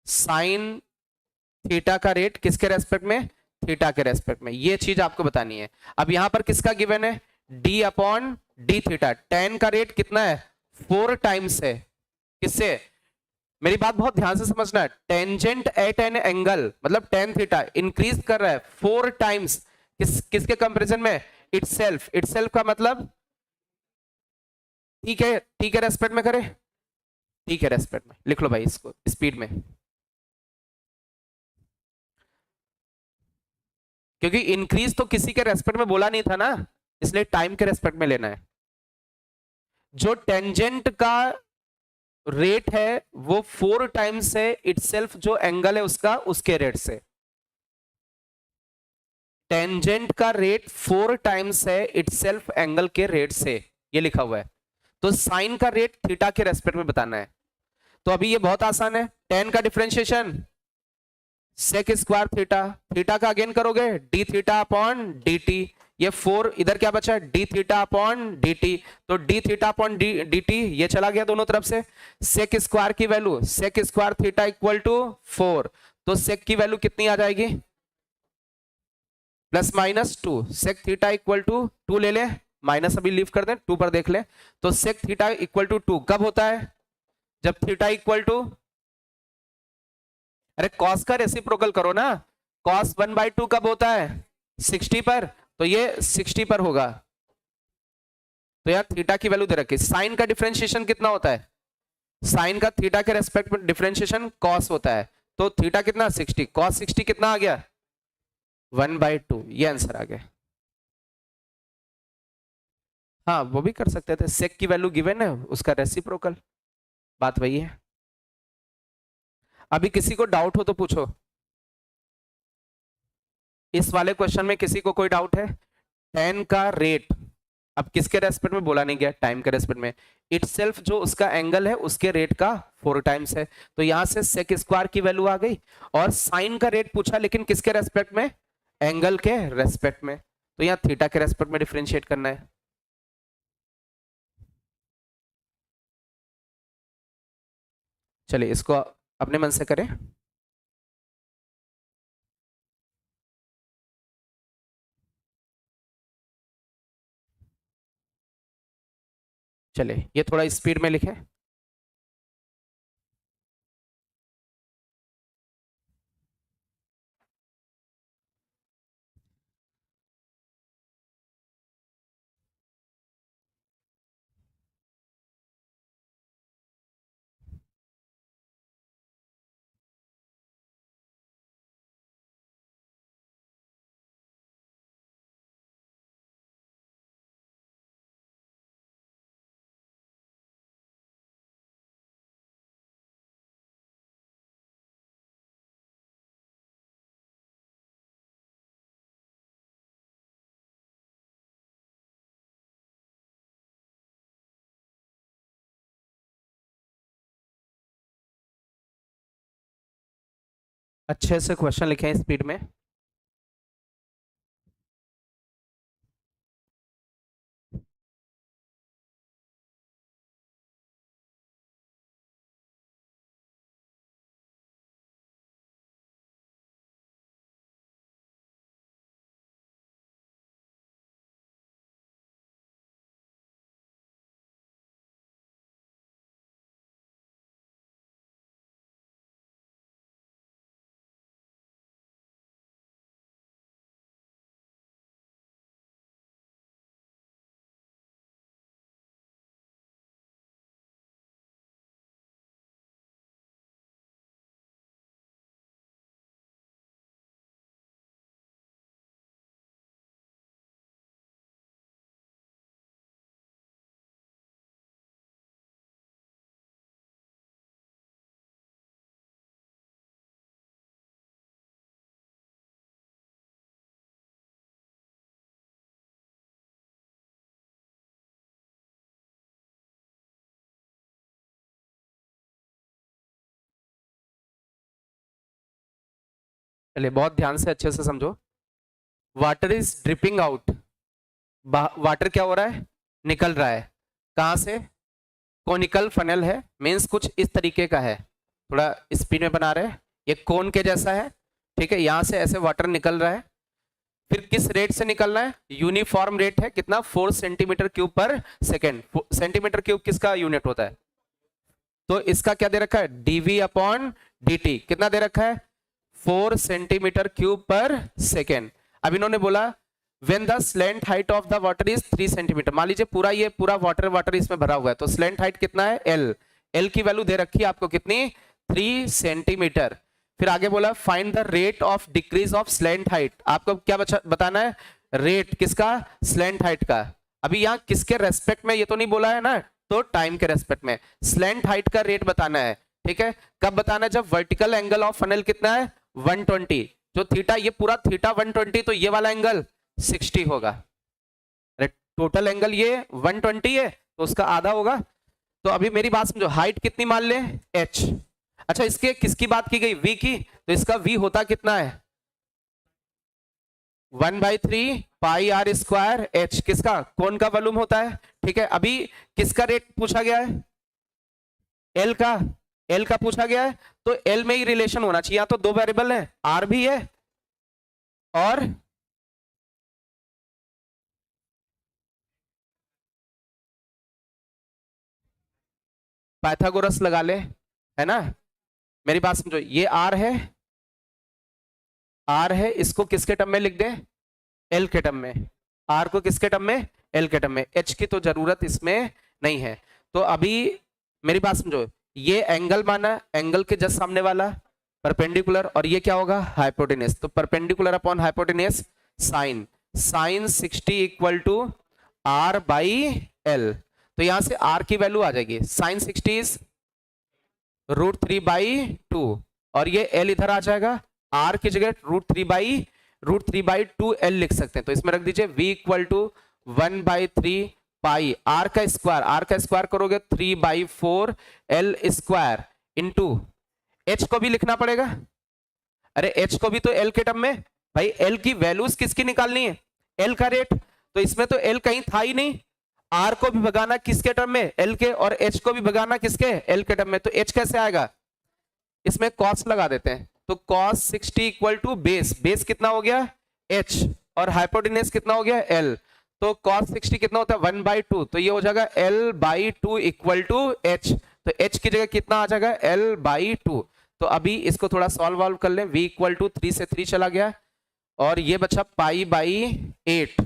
साइन थीटा का रेट किसके रेस्पेक्ट में, थीटा के रेस्पेक्ट में, ये चीज आपको बतानी है। अब यहां पर किसका गिवन है, D upon D theta, ten का रेट कितना है, 4 टाइम्स है, किससे, मेरी बात बहुत ध्यान से समझना है, टेंजेंट एट एन एंगल मतलब टेन थीटा इंक्रीज कर रहा है 4 टाइम्स, किसके कंपेरिजन में, इटसेल्फ, इटसेल्फ का मतलब ठीक है, ठीक है रेस्पेक्ट में करे, ठीक है रेस्पेक्ट में, लिख लो भाई इसको स्पीड में, क्योंकि इंक्रीज तो किसी के रेस्पेक्ट में बोला नहीं था ना, इसलिए टाइम के रेस्पेक्ट में लेना है। जो टेंजेंट का रेट है वो 4 टाइम्स है इटसेल्फ जो एंगल है उसका, उसके रेट से, टेंजेंट का रेट 4 टाइम्स है इटसेल्फ एंगल के रेट से, ये लिखा हुआ है। तो साइन का रेट थीटा के रेस्पेक्ट में बताना है। तो अभी ये बहुत आसान है, टेन का differentiation sec square theta, theta का अगेन करोगे d theta upon D t, ये 4 इधर क्या बचा, d theta upon D t, तो d theta upon D t ये चला गया दोनों तरफ से, सेक स्क्वायर की value sec square theta equal to 4, तो सेक की वैल्यू कितनी आ जाएगी, +-2, सेक थीटा इक्वल टू 2 ले ले, माइनस अभी लीव कर दें, 2 पर देख ले, तो सेक थीटा इक्वल टू 2 कब होता है, जब थीटा इक्वल टू, अरे कॉस का रेसिप्रोकल करो ना, कॉस 1/2 कब होता है, 60 पर, तो ये 60 पर होगा। तो यार थीटा की वैल्यू दे रखी, साइन का डिफरेंशिएशन कितना होता है, साइन का थीटा के रेस्पेक्ट में डिफरेंशिएशन कॉस होता है, तो थीटा कितना 60, कॉस 60 कितना आ गया 1/2, ये आंसर आ गया। हाँ वो भी कर सकते थे, सेक की वैल्यू गिवन है उसका रेसिप्रोकल, बात वही है। अभी किसी को डाउट हो तो पूछो, इस वाले क्वेश्चन में किसी को कोई डाउट है, टेन का रेट अब किसके रेस्पेक्ट में बोला नहीं गया, टाइम के रेस्पेक्ट में, इटसेल्फ जो उसका एंगल है उसके रेट का 4 टाइम्स है, तो यहां से सेक स्क्वायर की वैल्यू आ गई, और साइन का रेट पूछा लेकिन किसके रेस्पेक्ट में, एंगल के रेस्पेक्ट में, तो यहाँ थीटा के रेस्पेक्ट में डिफरेंशिएट करना है। चलिए इसको अपने मन से करें। चलिए ये थोड़ा स्पीड में लिखें। अच्छे से क्वेश्चन लिखें स्पीड में। चलिए बहुत ध्यान से अच्छे से समझो। Water is dripping out. Water क्या हो रहा है? निकल रहा है। कहां से? कोनिकल फनल है, मीन्स कुछ इस तरीके का है, थोड़ा स्पीड में बना रहे हैं, ये कोन के जैसा है। ठीक है, यहां से ऐसे वाटर निकल रहा है। फिर किस रेट से निकलना है? यूनिफॉर्म रेट है, कितना? 4 सेंटीमीटर क्यूब पर सेकेंड। सेंटीमीटर क्यूब किसका यूनिट होता है? तो इसका क्या दे रखा है? DV upon dt। कितना दे रखा है? 4 सेंटीमीटर क्यूब पर सेकेंड। अब इन्होंने बोला when the slant height of the water is 3 centimetre. मान लीजिए पूरा ये पूरा वाटर इसमें भरा हुआ है, तो स्लैंट हाइट कितना है? एल की वैल्यू दे रखी है आपको कितनी? 3 सेंटीमीटर। फिर आगे बोला find the rate of decrease of slant height. आपको क्या बताना है? रेट किसका? स्लैंट हाइट का। अभी यहाँ किसके रेस्पेक्ट में ये तो नहीं बोला है ना, तो टाइम के रेस्पेक्ट में स्लैंट हाइट का रेट बताना है। ठीक है, कब बताना है? जब वर्टिकल एंगल ऑफ फनल कितना है? 120। जो थीटा, ये पूरा थीटा 120, तो ये वाला एंगल 60 होगा। अरे टोटल एंगल ये 120 है, तो उसका आधा होगा। तो अभी मेरी बात समझो, हाइट कितनी मान ले? h। अच्छा, इसके किसकी बात की गई? v की। तो इसका v होता कितना है? 1/3 पाई आर स्क्वायर h। किसका? कोन का वॉल्यूम होता है। ठीक है, अभी किसका रेट पूछा गया है? l का। l का पूछा गया है, तो l में ही रिलेशन होना चाहिए। यहाँ तो दो वेरिएबल है, r भी है और पाइथागोरस लगा ले, है ना। मेरी बात समझो, ये आर है, आर है, इसको किसके टर्म में लिख दे? एल के टर्म में। आर को किसके टर्म में? एल के टर्म में। एच की तो जरूरत इसमें नहीं है। तो अभी मेरी बात समझो, ये एंगल माना, एंगल के जस्ट सामने वाला परपेंडिकुलर, और ये क्या होगा? हाइपोटेनस। तो perpendicular upon hypotenuse sine, sine 60 equal to R by L. तो यहां से आर की वैल्यू आ जाएगी, साइन 60 इज √3/2, और ये एल इधर आ जाएगा, आर की जगह √3/2 एल लिख सकते हैं। तो इसमें रख दीजिए v equal to 1/3 pi R का स्क्वायर, आर का स्क्वायर करोगे 3/4 एल स्क्वायर इंटू एच को भी लिखना पड़ेगा। अरे एच को भी तो एल के टर्म में, भाई एल की वैल्यूज किसकी निकालनी है? एल का रेट। तो इसमें तो एल कहीं था ही नहीं, आर को भी भगाना किसके टर्म में? एल के, और एच को भी भगाना किसके? एल के टर्म में। तो एच कैसे आएगा? इसमें कॉस लगा देते हैं, तो cos 60 equal to base, base कितना हो गया? एच, और हाइपोटेनस कितना हो गया? एल। तो कॉस 60 कितना होता है? 1/2, तो ये हो जाएगा l/2 इक्वल टू एच। तो एच की जगह कितना आ जाएगा? l/2। तो अभी इसको थोड़ा सॉल्व वॉल्व कर लें। v इक्वल टू 3 से 3 चला गया, और ये बचा π/8,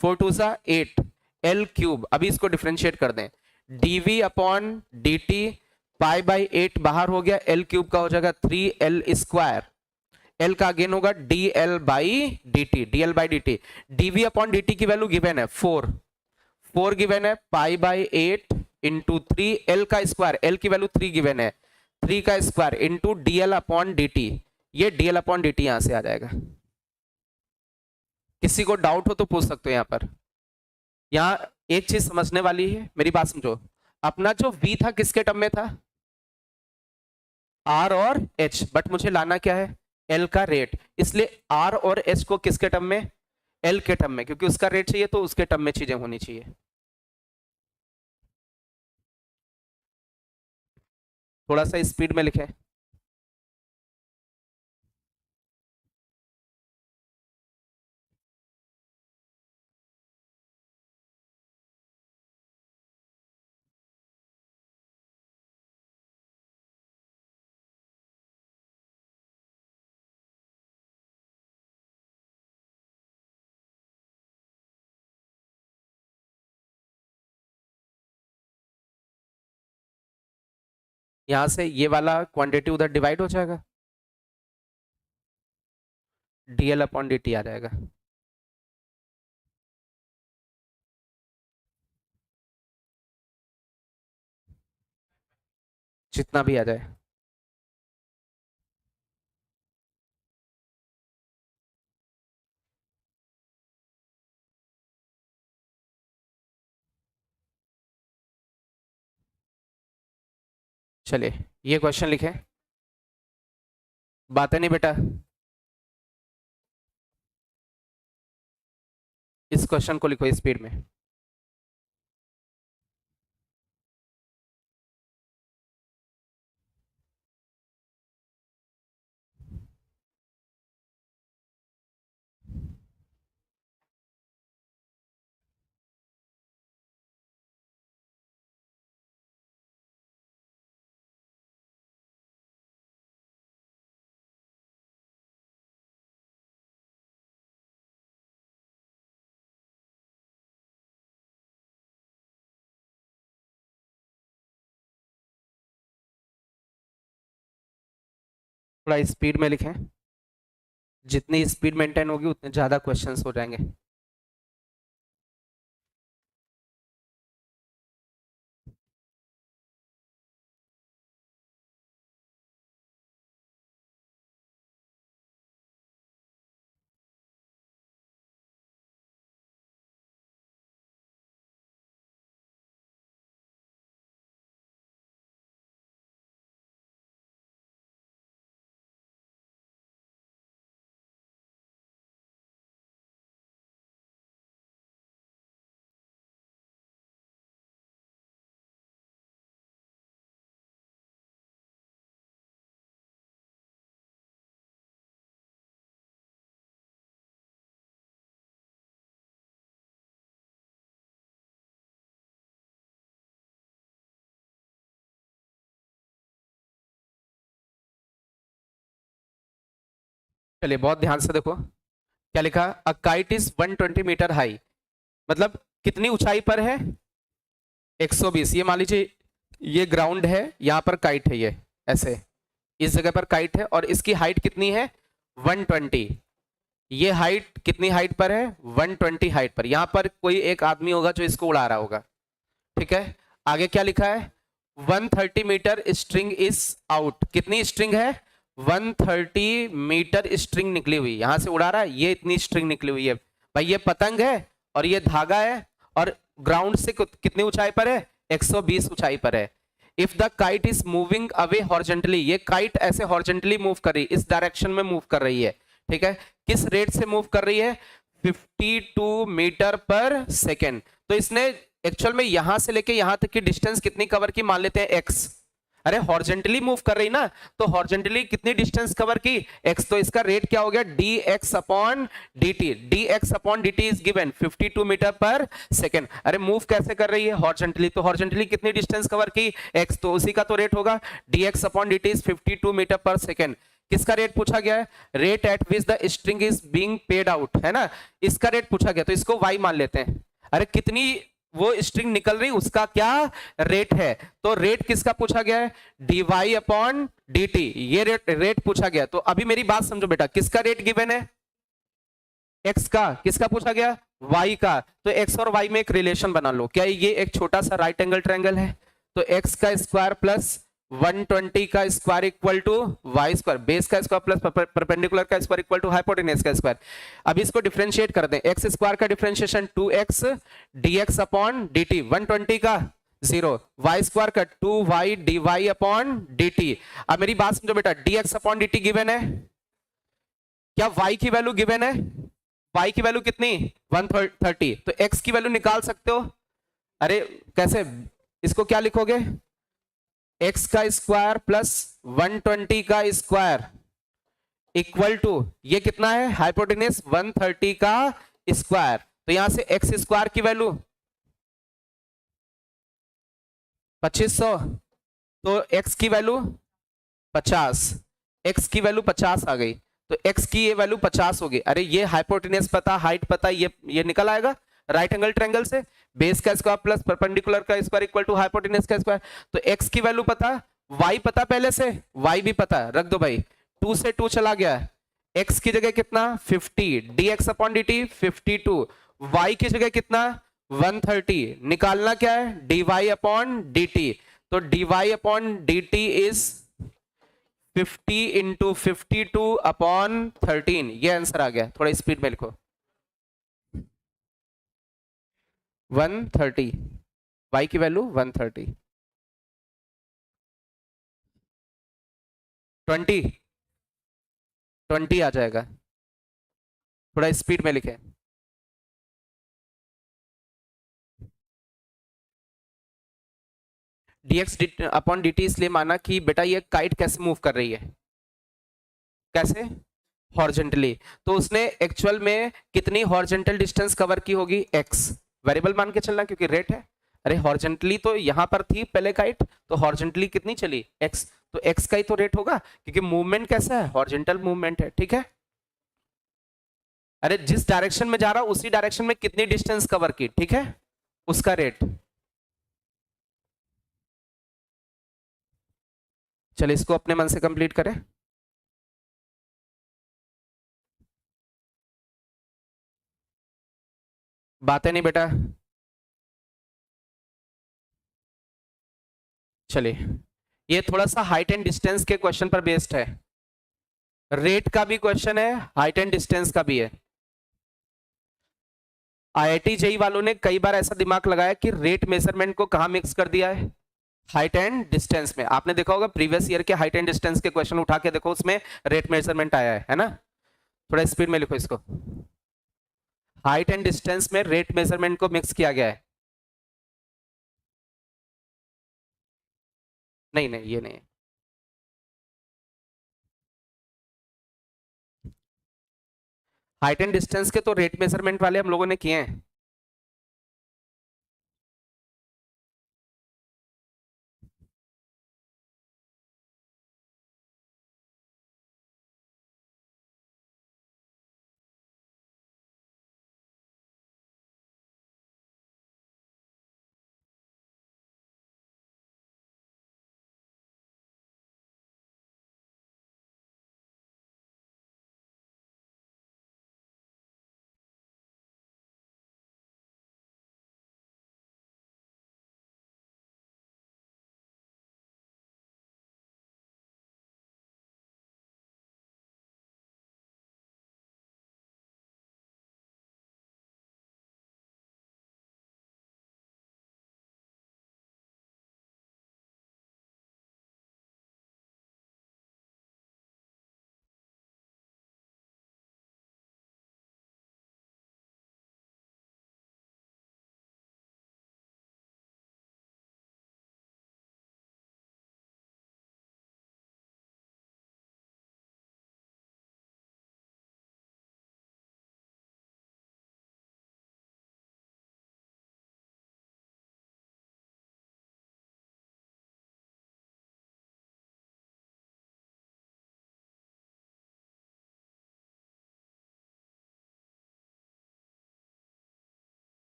4 2 8 एल क्यूब। अभी इसको डिफ्रेंशिएट कर दें, dv अपॉन dt, π/8 बाहर हो गया, एल क्यूब का हो जाएगा 3l स्क्वायर, एल का अगेन होगा dl/dt, dl/dt। dv upon dt की वैल्यू गिवन है 4 गिवन है, π/8 इंटू 3 एल का स्क्वायर, एल की वैल्यू 3 गिवन है, 3 का square into dl upon dt। ये dl अपॉन dt यहां से आ जाएगा। किसी को डाउट हो तो पूछ सकते हो। यहां पर यहां एक चीज समझने वाली है, मेरी बात समझो। अपना जो v था किसके टर्म में था? आर और एच, बट मुझे लाना क्या है, एल का रेट, इसलिए आर और एच को किसके टर्म में, एल के टर्म में, क्योंकि उसका रेट चाहिए तो उसके टर्म में चीजें होनी चाहिए। थोड़ा सा स्पीड में लिखें। यहां से ये वाला क्वांटिटी उधर डिवाइड हो जाएगा, डीएल अपॉन डी टी आ जाएगा। जितना भी आ जाए। चलिए ये क्वेश्चन लिखें। बात है नहीं बेटा, इस क्वेश्चन को लिखो स्पीड में। थोड़ा स्पीड में लिखें, जितनी स्पीड मेंटेन होगी उतने ज्यादा क्वेश्चंस हो जाएंगे। चलिए बहुत ध्यान से देखो, क्या लिखा, a kite is 120 metre high, मतलब कितनी ऊंचाई पर है, 120। ये मान लीजिए ये ग्राउंड है, यहाँ पर काइट है, ये ऐसे इस जगह पर काइट है, और इसकी हाइट कितनी है, 120। ये हाइट कितनी हाइट पर है, 120 हाइट पर। यहाँ पर कोई एक आदमी होगा जो इसको उड़ा रहा होगा, ठीक है। आगे क्या लिखा है, 130 मीटर स्ट्रिंग इज आउट, कितनी स्ट्रिंग है, 130 मीटर स्ट्रिंग निकली हुई, यहां से उड़ा रहा है, ये इतनी स्ट्रिंग निकली हुई है भाई, ये पतंग है और ये धागा है, और ग्राउंड से कितनी ऊंचाई पर है, 120 ऊंचाई पर है। If the kite is moving away horizontally, ये काइट ऐसे हॉरिजॉन्टली मूव कर रही है, इस डायरेक्शन में मूव कर रही है, ठीक है। किस रेट से मूव कर रही है, 52 मीटर पर सेकेंड। तो इसने एक्चुअल में यहां से लेके यहां तक की डिस्टेंस कितनी कवर की, मान लेते हैं x। अरे हॉरिजॉन्टली मूव कर रही ना, तो हॉरिजॉन्टली कितनी डिस्टेंस कवर की, x, तो इसका रेट क्या हो गया, dx upon dt। dx upon dt is given 52 metre पर सेकेंड। अरे मूव कैसे कर रही है, हॉरिजॉन्टली, तो हॉरिजॉन्टली कितनी डिस्टेंस कवर की, x, तो उसी का तो रेट होगा, dx upon dt is 52 metre पर सेकेंड। किसका रेट पूछा गया है, rate at which the string is being paid out, है ना, इसका रेट पूछा गया, तो इसको y मान लेते हैं। अरे कितनी वो स्ट्रिंग निकल रही, उसका क्या रेट है, तो रेट किसका पूछा गया है, dy अपॉन dt, ये रेट पूछा गया। तो अभी मेरी बात समझो बेटा, किसका रेट गिवन है, x का, किसका पूछा गया, y का, तो x और y में एक रिलेशन बना लो। क्या ये एक छोटा सा राइट एंगल ट्रायंगल है, तो x का स्क्वायर प्लस 120 का square equal to Y square, base का स्क्वायर प्लस परपेंडिकुलर का स्क्वायर इक्वल टू हाइपोटेनस का स्क्वायर। अब इसको डिफरेंशिएट कर दें, एक्स स्क्वायर का differentiation 2x dx upon dt, 120 का 0, वाई स्क्वायर का 2y dy अपॉन dt। अब मेरी बात समझो बेटा, dx अपॉन dt गिवन है, क्या y की वैल्यू गिवन है? y की वैल्यू कितनी? 130। तो x की वैल्यू निकाल सकते हो। अरे कैसे, इसको क्या लिखोगे? x का स्क्वायर प्लस 120 का स्क्वायर इक्वल टू, ये कितना है? हाइपोटेनस 130 का स्क्वायर। तो यहां से एक्स स्क्वायर की वैल्यू 2500, तो एक्स की वैल्यू 50, एक्स की वैल्यू 50 आ गई। तो एक्स की ये वैल्यू 50 होगी। अरे ये हाइपोटेनस पता, हाइट पता, ये निकल आएगा राइट एंगल ट्रायंगल से। बेस का स्क्वायर प्लस परपेंडिकुलर का स्क्वायर इक्वल टू हाइपोटेनस का स्क्वायर। तो एक्स की वैल्यू पता, वाई पता, पहले से वाई भी पता, रख दो भाई। 2 से 2 चला गया, एक्स की जगह कितना? 50, dx अपॉन dt 52, y की जगह कितना? 130। निकालना क्या है? dy upon dt। तो dy upon dt is 50 into 52 upon 13। ये आंसर आ गया। थोड़ा स्पीड में लिखो। 130, y की वैल्यू 130। 20, 20 आ जाएगा। थोड़ा स्पीड में लिखे। dx अपॉन dt इसलिए माना कि बेटा ये काइट कैसे मूव कर रही है? कैसे? हॉरिजेंटली। तो उसने एक्चुअल में कितनी हॉरिजेंटल डिस्टेंस कवर की होगी? x वेरिएबल मान के चलना, क्योंकि रेट है। अरे हॉरिजेंटली तो यहां पर थी पहले काइट, तो हॉरिजेंटली कितनी चली? x। तो x का ही तो रेट होगा, क्योंकि मूवमेंट कैसा है? हॉरिजेंटल मूवमेंट है, ठीक है। अरे जिस डायरेक्शन में जा रहा उसी डायरेक्शन में कितनी डिस्टेंस कवर की, ठीक है, उसका रेट। चलिए इसको अपने मन से कंप्लीट करें। बातें नहीं बेटा। चलिए ये थोड़ा सा हाइट एंड डिस्टेंस के क्वेश्चन पर बेस्ड है। रेट का भी क्वेश्चन है, हाइट एंड डिस्टेंस का भी है। आईआईटी जेई वालों ने कई बार ऐसा दिमाग लगाया कि रेट मेजरमेंट को कहां मिक्स कर दिया है? हाइट एंड डिस्टेंस में। आपने देखा होगा प्रीवियस ईयर के हाइट एंड डिस्टेंस के क्वेश्चन उठा के देखो, उसमें रेट मेजरमेंट आया है ना? थोड़ा स्पीड में लिखो इसको। हाइट एंड डिस्टेंस में रेट मेजरमेंट को मिक्स किया गया है। नहीं नहीं, ये नहीं है। हाइट एंड डिस्टेंस के तो रेट मेजरमेंट वाले हम लोगों ने किए हैं।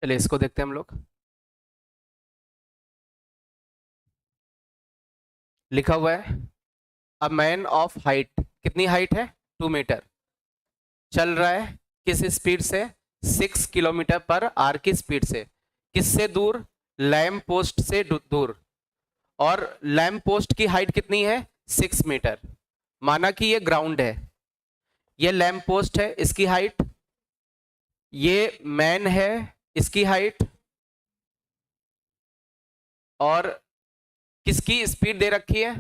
चलिए इसको देखते हैं हम लोग। लिखा हुआ है अ मैन ऑफ हाइट, कितनी हाइट है 2 मीटर, चल रहा है किस स्पीड से 6 किलोमीटर पर आवर की स्पीड से, किससे दूर, लैम्प पोस्ट से दूर, और लैम्प पोस्ट की हाइट कितनी है 6 मीटर। माना कि ये ग्राउंड है, ये लैम्प पोस्ट है, इसकी हाइट, ये मैन है, इसकी हाइट, और किसकी स्पीड दे रखी है,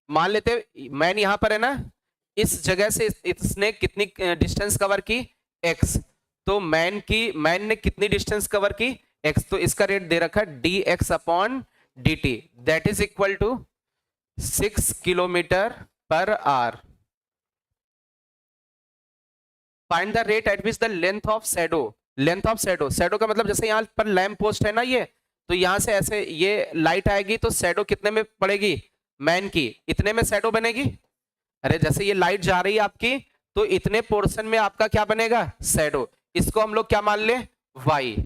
मान लेते मैन यहां पर है ना, इस जगह से इसने कितनी डिस्टेंस कवर की x, तो मैन ने कितनी डिस्टेंस कवर की x, तो इसका रेट दे रखा है dx/dt, that is equal to 6 kilometre पर hour. Find the rate at which the length of shadow, length of shadow, shadow का मतलब जैसे यहां पर लैम्प पोस्ट है ना ये, तो यहां से ऐसे ये लाइट आएगी तो शैडो कितने में पड़ेगी, मैन की इतने में शैडो बनेगी। अरे जैसे ये लाइट जा रही है आपकी, तो इतने पोर्शन में आपका क्या बनेगा शैडो, इसको हम लोग क्या मान ले y।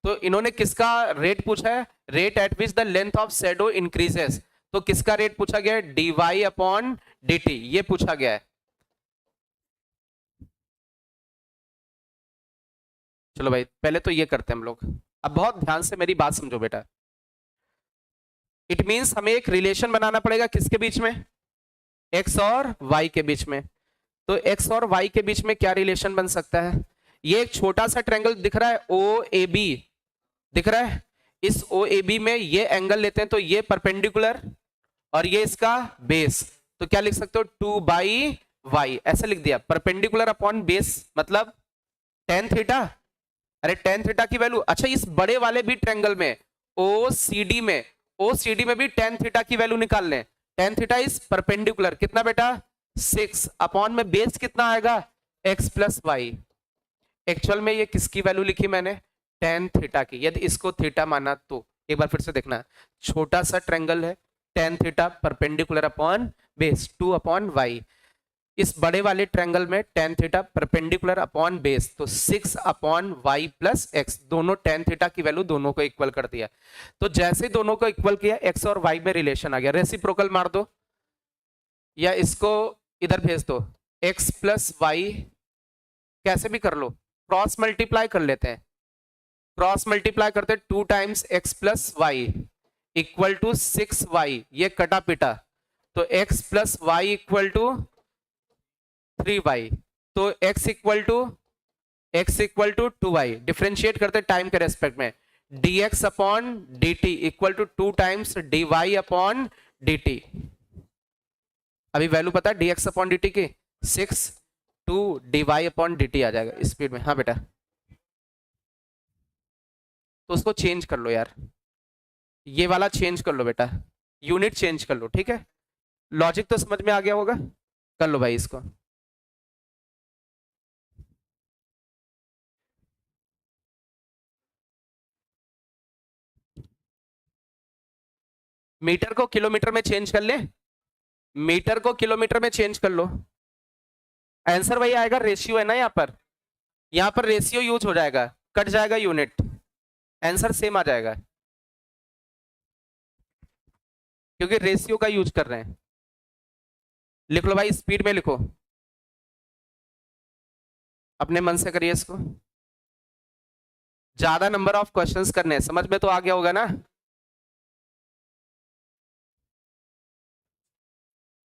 तो इन्होंने किसका रेट पूछा है, rate at which the length of shadow increases, तो किसका रेट पूछा गया है dy/dt, ये पूछा गया है। चलो भाई पहले तो ये करते हैं हम लोग, अब बहुत ध्यान से मेरी बात समझो बेटा। इट मींस हमें एक रिलेशन बनाना पड़ेगा किसके बीच में, एक्स और वाई के बीच में। तो एक्स और वाई के बीच में क्या रिलेशन बन सकता है, ये एक छोटा सा ट्रायंगल दिख रहा है ओ ए बी, दिख रहा है, इस ओ ए बी में ये एंगल लेते हैं तो ये परपेंडिकुलर और ये इसका बेस, तो क्या लिख सकते हो 2/y, ऐसा लिख दिया, परपेंडिकुलर अपॉन बेस मतलब tan थीटा। अरे tan थीटा की वैल्यू, अच्छा इस बड़े वाले भी ट्रायंगल में ओ सी डी में, ओ सी डी में भी tan थीटा की वैल्यू निकाल लें, tan थीटा इज परपेंडिकुलर कितना बेटा 6 अपॉन में बेस कितना आएगा x+y। एक्चुअल में ये किसकी वैल्यू लिखी मैंने, tan थीटा की, यदि इसको थीटा माना तो एक बार फिर से देखना, छोटा सा ट्रायंगल है, tan theta perpendicular upon base 2/y, इस बड़े वाले ट्रायंगल में tan theta perpendicular upon base, तो 6/y+x, दोनों tan थीटा की वैल्यू दोनों को इक्वल कर दिया। तो जैसे दोनों को इक्वल किया x और y में रिलेशन आ गया, रेसिप्रोकल मार दो या इसको इधर भेज दो, x+y कैसे भी कर लो, क्रॉस मल्टीप्लाई कर लेते हैं, क्रॉस मल्टीप्लाई करते 2x+y इक्वल टू 6y, ये कटा पिटा, तो x+y इक्वल टू 3y, तो x equal to 2y, differentiate करते टाइम के रेस्पेक्ट में, dx/dt इक्वल टू 2 dy/dt। अभी वैल्यू पता है dx/dt की 6, 2 dy/dt आ जाएगा स्पीड में। हाँ बेटा, तो उसको चेंज कर लो यार, ये वाला चेंज कर लो बेटा, यूनिट चेंज कर लो, ठीक है, लॉजिक तो समझ में आ गया होगा, कर लो भाई इसको। मीटर को किलोमीटर में चेंज कर ले, मीटर को किलोमीटर में चेंज कर लो, आंसर वही आएगा, रेशियो है ना यहाँ पर रेशियो यूज हो जाएगा, कट जाएगा यूनिट, आंसर सेम आ जाएगा क्योंकि रेशियो का यूज कर रहे हैं। लिख लो भाई, स्पीड में लिखो, अपने मन से करिए इसको, ज्यादा नंबर ऑफ क्वेश्चंस करने हैं, समझ में तो आ गया होगा ना,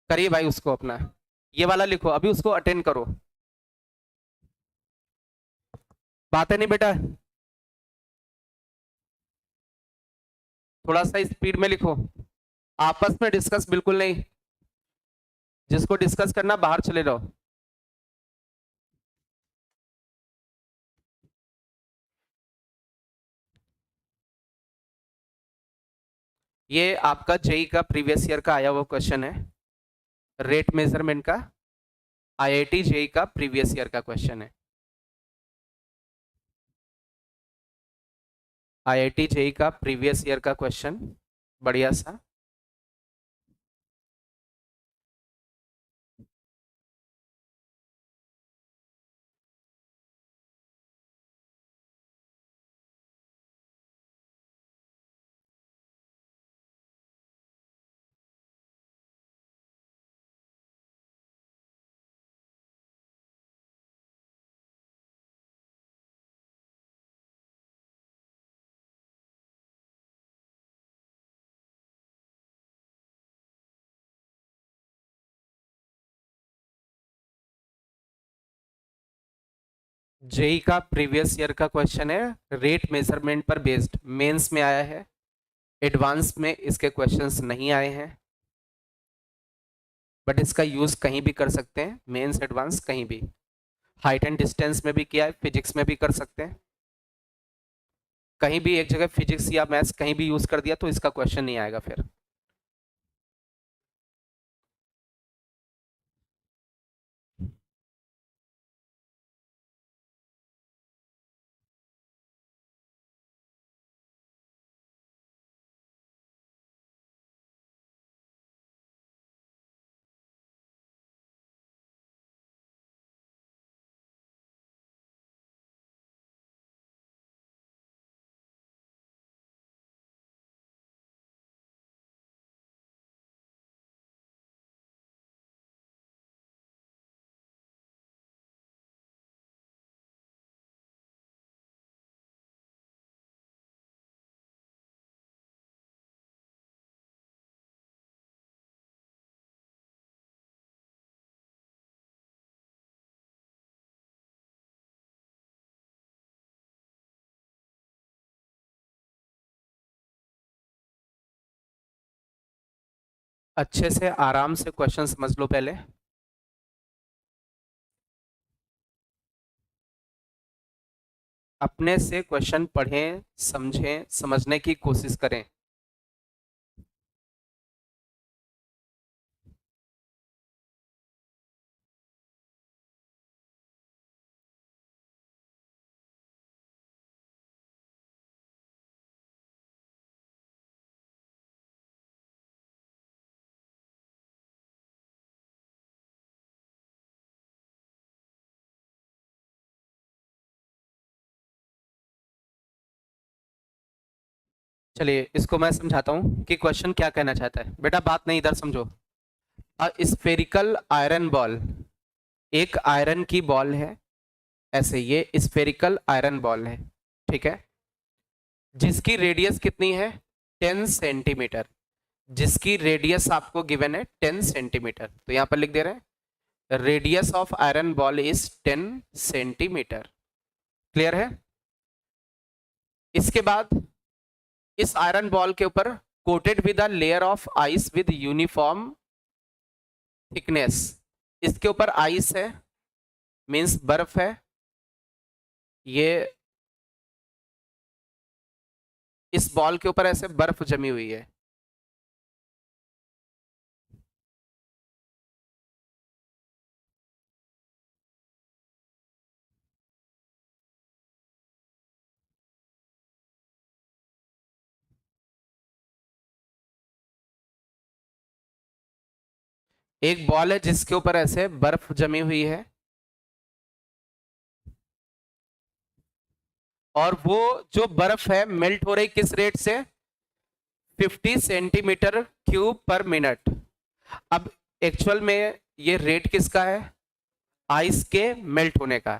करिए भाई उसको अपना, ये वाला लिखो, अभी उसको अटेंड करो, बात है नहीं बेटा, थोड़ा सा स्पीड में लिखो, आपस में डिस्कस बिल्कुल नहीं, जिसको डिस्कस करना बाहर चले जाओ। ये आपका जेई का प्रीवियस ईयर का आया हुआ क्वेश्चन है, रेट मेजरमेंट का, आईआईटी जेई का प्रीवियस ईयर का क्वेश्चन है, आईआईटी जेई का प्रीवियस ईयर का क्वेश्चन, बढ़िया सा। जेई का प्रीवियस ईयर का क्वेश्चन है, रेट मेजरमेंट पर बेस्ड, मेंस में आया है, एडवांस में इसके क्वेश्चंस नहीं आए हैं, बट इसका यूज कहीं भी कर सकते हैं, मेंस एडवांस कहीं भी, हाइट एंड डिस्टेंस में भी किया है, फिजिक्स में भी कर सकते हैं, कहीं भी एक जगह फिजिक्स या मैथ्स कहीं भी यूज कर दिया तो इसका क्वेश्चन नहीं आएगा फिर। अच्छे से आराम से क्वेश्चन समझ लो पहले। अपने से क्वेश्चन पढ़ें, समझें, समझने की कोशिश करें। चलिए इसको मैं समझाता हूं कि क्वेश्चन क्या कहना चाहता है। बेटा बात नहीं, इधर समझो। स्फेरिकल आयरन बॉल, एक आयरन की बॉल है, ऐसे ये स्फेरिकल आयरन बॉल है, ठीक है, जिसकी रेडियस कितनी है 10 सेंटीमीटर, जिसकी रेडियस आपको गिवन है 10 सेंटीमीटर, तो यहां पर लिख दे रहे हैं radius of iron ball is 10 centimetre. Clear है? इसके बाद इस आयरन बॉल के ऊपर coated with a layer of ice with uniform thickness, इसके ऊपर आइस है, मींस बर्फ है, ये इस बॉल के ऊपर ऐसे बर्फ जमी हुई है। एक बॉल है जिसके ऊपर ऐसे बर्फ जमी हुई है, और वो जो बर्फ है मेल्ट हो रही किस रेट से 50 सेंटीमीटर क्यूब पर मिनट। अब एक्चुअल में ये रेट किसका है, आइस के मेल्ट होने का।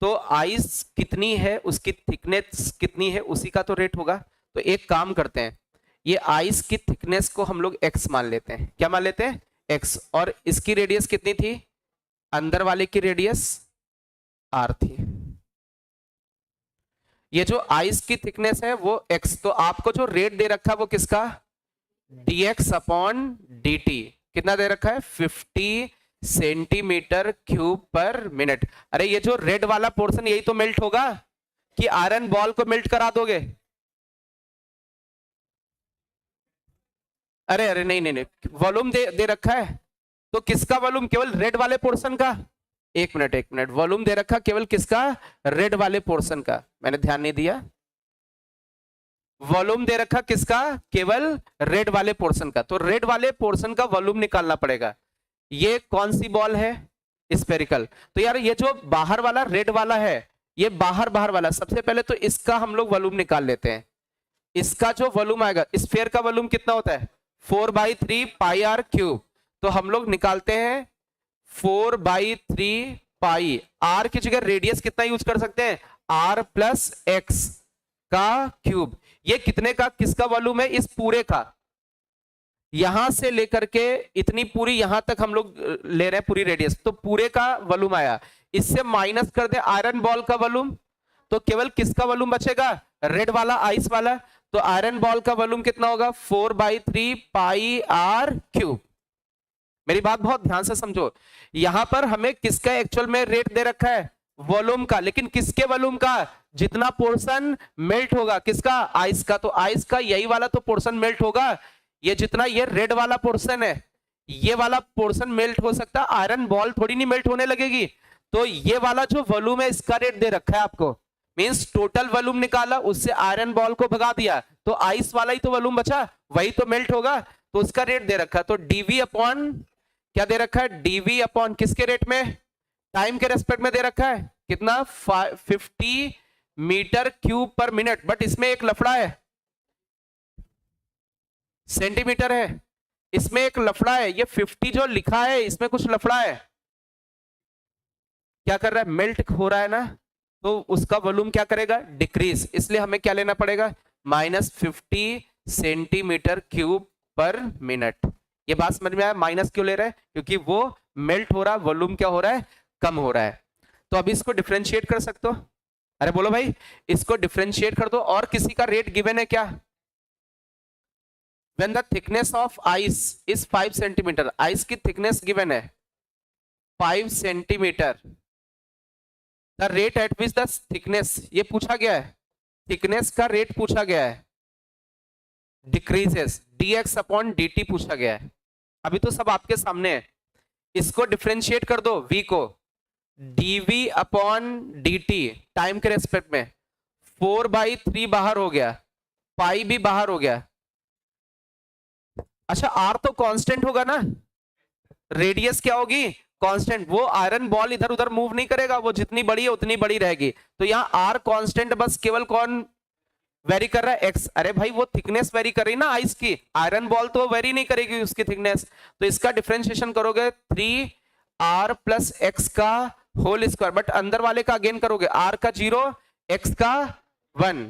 तो आइस कितनी है, उसकी थिकनेस कितनी है, उसी का तो रेट होगा। तो एक काम करते हैं, ये आइस की थिकनेस को हम लोग x मान लेते हैं। क्या मान लेते हैं? x। और इसकी रेडियस कितनी थी, अंदर वाले की रेडियस r थी। ये जो आइस की थिकनेस है वो x, तो आपको जो रेट दे रखा है वो किसका, dx अपॉन dt, कितना दे रखा है 50 सेंटीमीटर क्यूब पर मिनट। अरे ये जो रेड वाला पोर्शन यही तो मेल्ट होगा, कि आयरन बॉल को मेल्ट करा दोगे? अरे अरे नहीं नहीं नहीं, वॉल्यूम दे रखा है, तो किसका वॉल्यूम, केवल रेड वाले पोर्शन का। एक मिनट एक मिनट, वॉल्यूम दे रखा केवल किसका, रेड वाले पोर्शन का, मैंने ध्यान नहीं दिया। वॉल्यूम दे रखा किसका, केवल रेड वाले पोर्शन का, तो रेड वाले पोर्शन का वॉल्यूम निकालना पड़ेगा। ये कौन सी बॉल है, स्फेरिकल। तो यार ये जो बाहर वाला रेड वाला है, ये बाहर बाहर वाला, सबसे पहले तो इसका हम लोग वॉल्यूम निकाल लेते हैं। इसका जो वॉल्यूम आएगा, स्फेयर का वॉल्यूम कितना होता है 4/3 पाई आर क्यूब, तो हम लोग निकालते हैं 4/3 पाई, आर की जगह रेडियस कितना यूज कर सकते हैं, आर प्लस एक्स का क्यूब। ये कितने का, किसका वॉल्यूम है, इस पूरे का, यहां से लेकर के इतनी पूरी यहां तक हम लोग ले रहे हैं पूरी रेडियस, तो पूरे का वॉल्यूम आया। इससे माइनस कर दे आयरन बॉल का वॉल्यूम, तो केवल किसका वॉल्यूम बचेगा, रेड वाला, आइस वाला। तो आयरन बॉल का वॉल्यूम कितना होगा, 4/3 पाई आर क्यूब। मेरी बात बहुत ध्यान से समझो, यहां पर हमें किसका एक्चुअल में रेट दे रखा है, वॉल्यूम का, लेकिन किसके वॉल्यूम का, जितना पोर्शन मेल्ट होगा, किसका, आइस का। तो आइस का यही वाला तो पोर्शन मेल्ट होगा, ये जितना ये रेड वाला पोर्शन है, ये वाला पोर्शन मेल्ट हो सकता है, आयरन बॉल थोड़ी नहीं मेल्ट होने लगेगी। तो ये वाला जो वॉल्यूम है इसका रेट दे रखा है आपको, मींस टोटल वॉल्यूम निकाला, उससे आयरन बॉल को भगा दिया, तो आइस वाला ही तो वॉल्यूम बचा, वही तो मेल्ट होगा, तो उसका रेट दे रखा है। तो डीवी अपॉन क्या दे रखा है, डीवी अपॉन किसके रेट में, टाइम के रेस्पेक्ट में दे रखा है, कितना, 50 मीटर क्यूब पर मिनट। बट इसमें एक लफड़ा है, सेंटीमीटर है, इसमें एक लफड़ा है, ये 50 जो लिखा है इसमें कुछ लफड़ा है, क्या कर रहा है, मेल्ट हो रहा है ना, तो उसका वॉल्यूम क्या करेगा, डिक्रीज, इसलिए हमें क्या लेना पड़ेगा, -50 सेंटीमीटर क्यूब पर मिनट। ये बात समझ में आया, माइनस क्यों ले रहा है, क्योंकि वो मेल्ट हो रहा है, वॉल्यूम क्या हो रहा है, कम हो रहा है। तो अभी इसको डिफरेंशिएट कर सकते हो, अरे बोलो भाई, इसको डिफरेंशिएट कर दो। और किसी का रेट गिवन है क्या, when the thickness of ice is 5 centimetre, ice की थिकनेस गिवन है 5 centimetre, the rate at which the thickness, ये पूछा गया है, थिकनेस का रेट पूछा गया है, डिक्रीजेस, dx अपॉन dt पूछा गया है। अभी तो सब आपके सामने है, इसको डिफरेंशिएट कर दो v को, dv अपॉन dt टाइम के रेस्पेक्ट में, 4/3 बाहर हो गया, पाई भी बाहर हो गया। अच्छा r तो कांस्टेंट होगा ना, रेडियस क्या होगी, कांस्टेंट, वो आयरन बॉल इधर उधर मूव नहीं करेगा, वो जितनी बड़ी है उतनी बड़ी रहेगी। तो यहाँ आर कांस्टेंट, बस केवल कौन वेरी कर रहा है, एक्स। अरे भाई वो थिकनेस वेरी कर रही ना आइस की, आयरन बॉल तो वेरी नहीं करेगी उसकी थिकनेस। तो इसका डिफरेंशिएशन करोगे 3r+x का होल स्क्वायर, बट अंदर वाले का अगेन करोगे, r का 0, x का 1,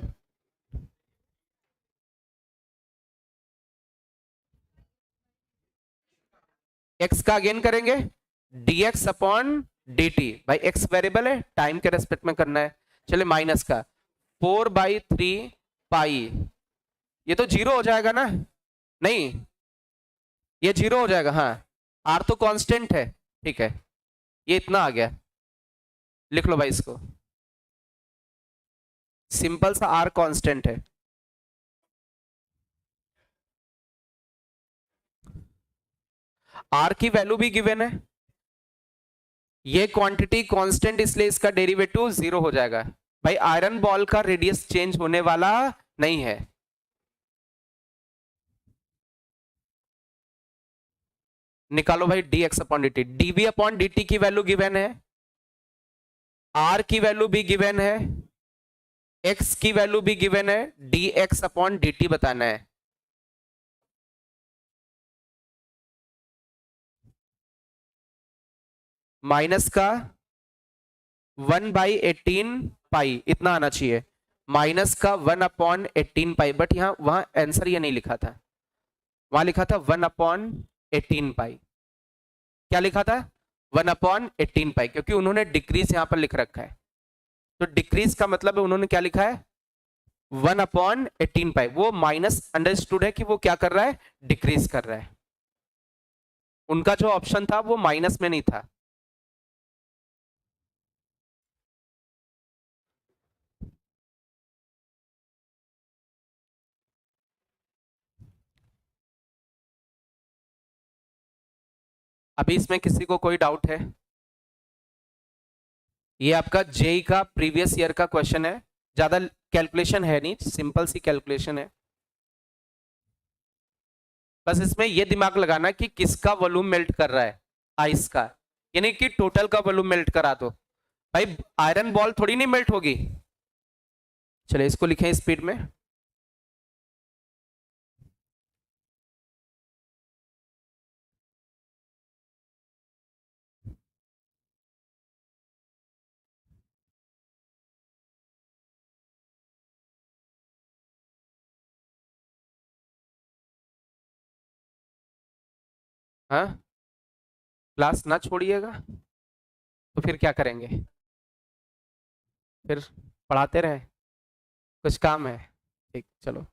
x का अगेन करेंगे dx अपॉन dt, भाई x वेरिएबल है, टाइम के रेस्पेक्ट में करना है। चलिए माइनस का 4/3 पाई, ये तो 0 हो जाएगा ना, नहीं ये 0 हो जाएगा, हाँ r तो कांस्टेंट है, ठीक है, ये इतना आ गया, लिख लो भाई इसको, सिंपल सा r कांस्टेंट है। r की वैल्यू भी गिवन है, ये क्वांटिटी कांस्टेंट, इसलिए इसका डेरिवेटिव 0 हो जाएगा। भाई आयरन बॉल का रेडियस चेंज होने वाला नहीं है। निकालो भाई dx upon dt, dv upon dt की वैल्यू गिवन है, r की वैल्यू भी गिवन है, x की वैल्यू भी गिवन है, dx अपॉन dt बताना है। माइनस का 1/18 पाई, इतना आना चाहिए, माइनस का 1/18 पाई, बट यहां वहां आंसर ये नहीं लिखा था, वहां लिखा था 1/18 पाई, क्या लिखा था, 1/18 पाई, क्योंकि उन्होंने डिक्रीज यहां पर लिख रखा है। तो डिक्रीज का मतलब है उन्होंने क्या लिखा है, 1/18 पाई, वो माइनस अंडरस्टूड है कि वो क्या कर रहा है, डिक्रीज कर रहा है, उनका जो ऑप्शन था वो माइनस में नहीं था। अभी इसमें किसी को कोई डाउट है, ये आपका जेई का प्रीवियस ईयर का क्वेश्चन है, ज्यादा कैलकुलेशन है नहीं, सिंपल सी कैलकुलेशन है, बस इसमें ये दिमाग लगाना कि किसका वॉल्यूम मेल्ट कर रहा है, आइस का, यानी कि टोटल का वॉल्यूम मेल्ट करा दो। भाई आयरन बॉल थोड़ी नहीं मेल्ट होगी। चलिए इसको लिखें स्पीड में, हाँ क्लास ना छोड़िएगा। तो फिर क्या करेंगे? फिर पढ़ाते रहे, कुछ काम है? ठीक, चलो।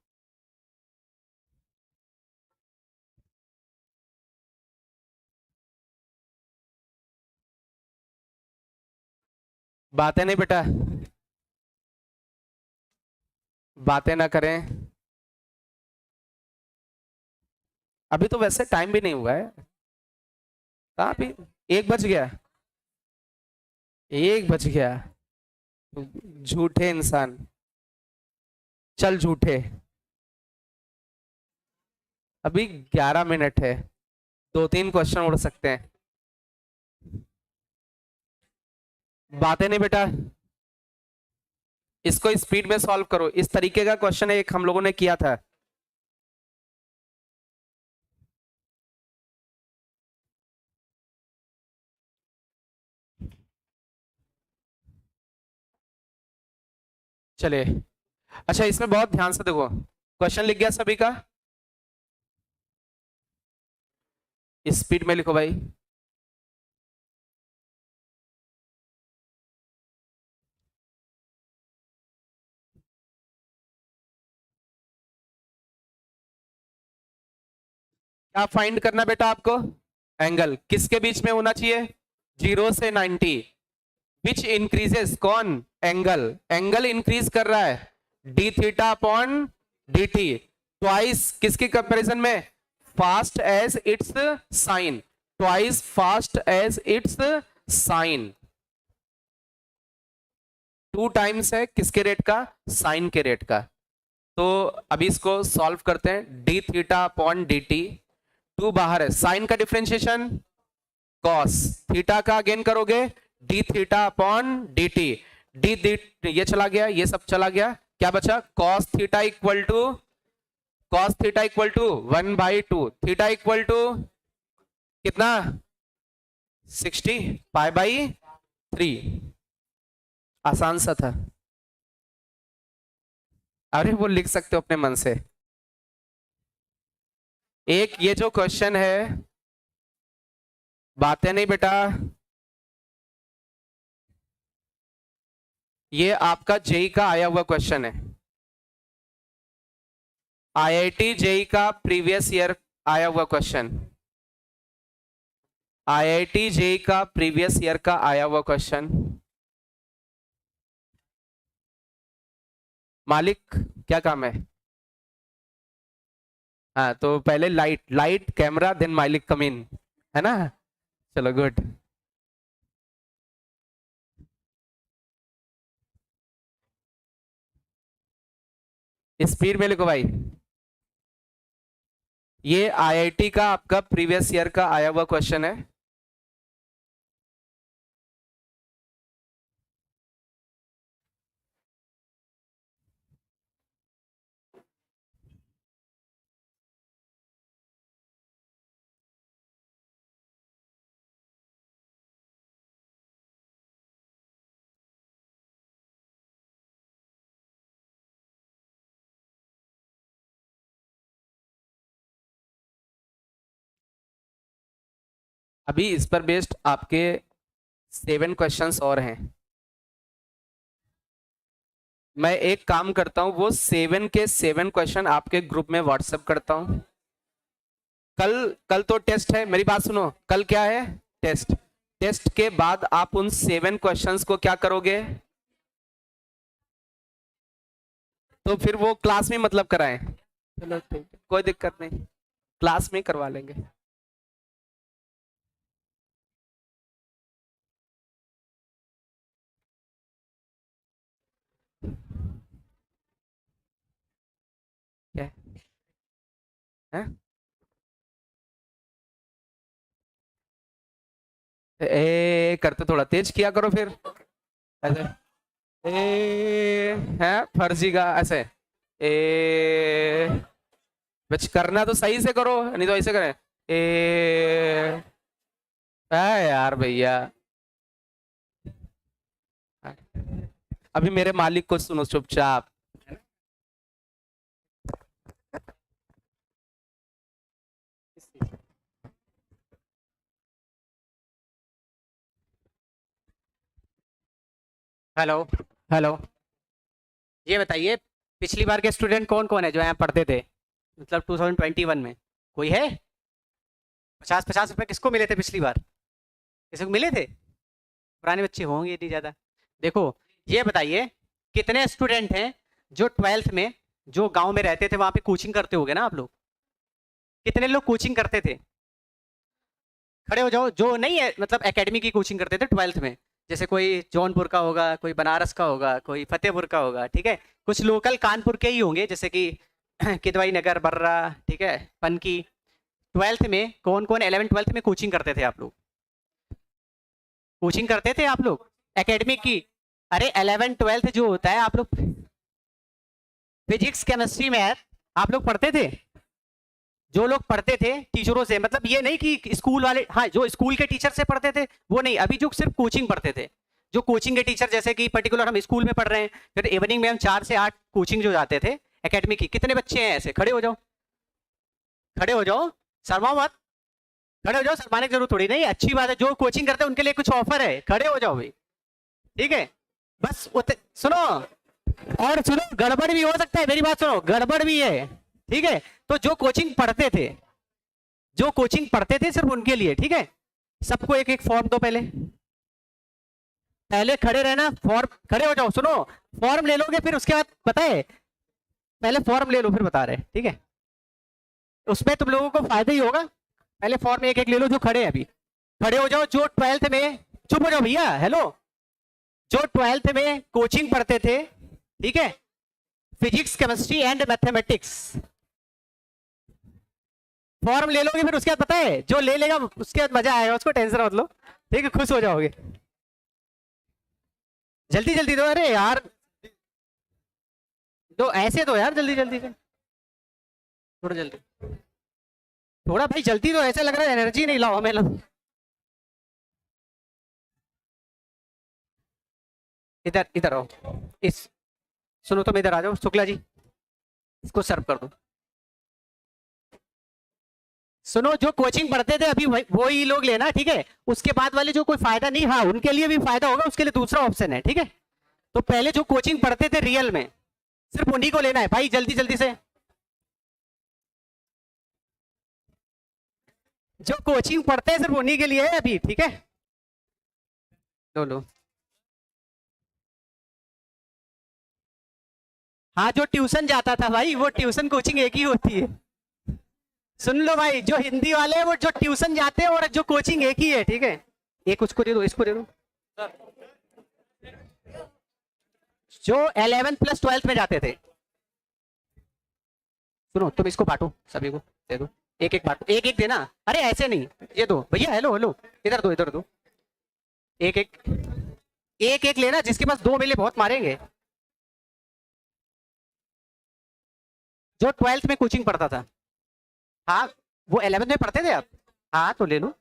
बातें नहीं बेटा, बातें ना करें। अभी तो वैसे टाइम भी नहीं हुआ है। कहाँ भी 1 बज गया, 1 बज गया। झूठे इंसान, चल झूठे। अभी 11 मिनट है, 2-3 क्वेश्चन उड़ सकते हैं। बातें नहीं बेटा, इसको स्पीड में सॉल्व करो। इस तरीके का क्वेश्चन एक हम लोगों ने किया था। चलिए, अच्छा इसमें बहुत ध्यान से देखो, क्वेश्चन लिख गया सभी का? स्पीड में लिखो भाई। क्या फाइंड करना बेटा आपको? एंगल किसके बीच में होना चाहिए? 0 से 90। विच इंक्रीजेस, कौन? एंगल, एंगल इंक्रीज कर रहा है, d theta upon D t, twice किसके कंपैरिजन में? Fast as its sine, twice fast as its sine. 2 times है किसके रेट का? साइन के रेट का। तो अभी इसको सॉल्व करते हैं। D theta upon D t, 2 बाहर है, साइन का डिफरेंशिएशन कॉस, थीटा का अगेन करोगे d theta upon D t, d d ये चला गया, ये सब चला गया, क्या बचा? Cos theta equal to, cos theta equal to 1/2, theta equal to कितना? 60 पाई/3। आसान सा था। अरे वो लिख सकते हो अपने मन से। एक ये जो क्वेश्चन है, बातें नहीं बेटा, ये आपका जेई का आया हुआ क्वेश्चन है। आईआईटी जेई का प्रीवियस ईयर आया हुआ क्वेश्चन, आईआईटी जेई का प्रीवियस ईयर का आया हुआ क्वेश्चन। मालिक क्या काम है? हाँ तो पहले लाइट, लाइट कैमरा देन मालिक कम इन, है ना? चलो गुड। स्पीड में लिखो भाई। ये आईआईटी का आपका प्रीवियस ईयर का आया हुआ क्वेश्चन है। अभी इस पर बेस्ड आपके 7 क्वेश्चंस और हैं। मैं एक काम करता हूं, वो 7 के 7 क्वेश्चन आपके ग्रुप में व्हाट्सएप करता हूं। कल, कल तो टेस्ट है, मेरी बात सुनो, कल क्या है? टेस्ट। टेस्ट के बाद आप उन 7 क्वेश्चंस को क्या करोगे? तो फिर वो क्लास में मतलब कराएं। चलो ठीक है, कोई दिक्कत नहीं, क्लास में करवा लेंगे। क्या है? ए करते थोड़ा तेज किया करो फिर, ऐसे ए है फर्जी का ऐसे। ए बच करना तो सही से करो, नहीं तो ऐसे करें ए। है यार भैया। अभी मेरे मालिक को सुनो चुपचाप। हेलो हेलो, ये बताइए पिछली बार के स्टूडेंट कौन कौन है जो यहाँ पढ़ते थे, मतलब 2021 में? कोई है? 50-50 रुपए किसको मिले थे पिछली बार? किसी को मिले थे? पुराने बच्चे होंगे नहीं ज़्यादा। देखो ये बताइए कितने स्टूडेंट हैं जो 12th में जो गांव में रहते थे वहाँ पे कोचिंग करते होगे ना आप लोग? कितने लोग कोचिंग करते थे? खड़े हो जाओ। जो नहीं है मतलब एकेडमी की कोचिंग करते थे 12th में, जैसे कोई जौनपुर का होगा, कोई बनारस का होगा, कोई फतेहपुर का होगा, ठीक है, कुछ लोकल कानपुर के ही होंगे जैसे कि किदवाई नगर, बर्रा, ठीक है, पनकी। 12th में कौन कौन 11th-12th में कोचिंग करते थे आप लोग? कोचिंग करते थे आप लोग एकेडमिक की? अरे 11th-12th जो होता है आप लोग फिजिक्स केमिस्ट्री मैथ आप लोग पढ़ते थे? जो लोग पढ़ते थे टीचरों से, मतलब ये नहीं कि स्कूल वाले, हाँ जो स्कूल के टीचर से पढ़ते थे वो नहीं, अभी जो सिर्फ कोचिंग पढ़ते थे, जो कोचिंग के टीचर जैसे कि पर्टिकुलर हम स्कूल में पढ़ रहे हैं, फिर इवनिंग में हम 4 से 8 कोचिंग जो जाते थे एकेडमी की, कितने बच्चे हैं ऐसे? खड़े हो जाओ, खड़े हो जाओ, शर्माओ मत, खड़े हो जाओ, शर्माने की जरूरत थोड़ी नहीं, अच्छी बात है, जो कोचिंग करते हैं उनके लिए कुछ ऑफर है, खड़े हो जाओ भाई, ठीक है? बस सुनो, और सुनो गड़बड़ भी हो सकता है, मेरी बात सुनो, गड़बड़ भी है, ठीक है? तो जो कोचिंग पढ़ते थे, जो कोचिंग पढ़ते थे सिर्फ उनके लिए, ठीक है? सबको एक एक फॉर्म दो, पहले पहले खड़े रहना, फॉर्म, खड़े हो जाओ, सुनो, फॉर्म ले लोगे फिर उसके बाद पता है, पहले फॉर्म ले लो फिर बता रहे, ठीक है? उसमें तुम लोगों को फायदा ही होगा, पहले फॉर्म एक एक ले लो जो खड़े हैं अभी, खड़े हो जाओ। जो 12th में, चुप हो जाओ भैया, हेलो, जो 12th में कोचिंग पढ़ते थे, ठीक है, physics chemistry and mathematics, form ले लोगे फिर उसके बाद पता है, जो ले लेगा उसके बाद मजा आएगा, उसको टेंशन मत लो, ठीक है, खुश हो जाओगे। जल्दी जल्दी दो, अरे यार दो, ऐसे दो यार, जल्दी जल्दी से, थोड़ा जल्दी, थोड़ा भाई जल्दी दो, ऐसा लग रहा है एनर्जी नहीं लाओ हमें लोग। इधर इधर आओ, इस, सुनो तुम इधर आ जाओ, शुक्ला जी इसको सर्व कर दो। सुनो, जो कोचिंग पढ़ते थे अभी वो ही लोग लेना, ठीक है? उसके बाद वाले जो कोई फायदा नहीं, हाँ उनके लिए भी फायदा होगा, उसके लिए दूसरा ऑप्शन है, ठीक है? तो पहले जो कोचिंग पढ़ते थे रियल में, सिर्फ उन्हीं को लेना है भाई, जल्दी जल्दी से। जो कोचिंग पढ़ते हैं सिर्फ उन्हीं के लिए है अभी, ठीक है? लो लो, हाँ जो ट्यूशन जाता था भाई, वो ट्यूशन कोचिंग एक ही होती है, सुन लो भाई, जो हिंदी वाले हैं वो जो ट्यूशन जाते हैं और जो कोचिंग एक ही है, ठीक है? एक उसको दे दो, इसको दे दो, जो 11th+12th में जाते थे। सुनो तुम इसको बांटो, सभी को दे दो, एक एक बांटो, एक एक देना, अरे ऐसे नहीं, ये दो भैया, हेलो हेलो, इधर दो, इधर दो, एक एक, एक एक लेना, जिसके पास दो मिले बहुत मारेंगे। जो 12th में कोचिंग पढ़ता था, हाँ वो 11th में पढ़ते थे आप, हाँ तो ले लो,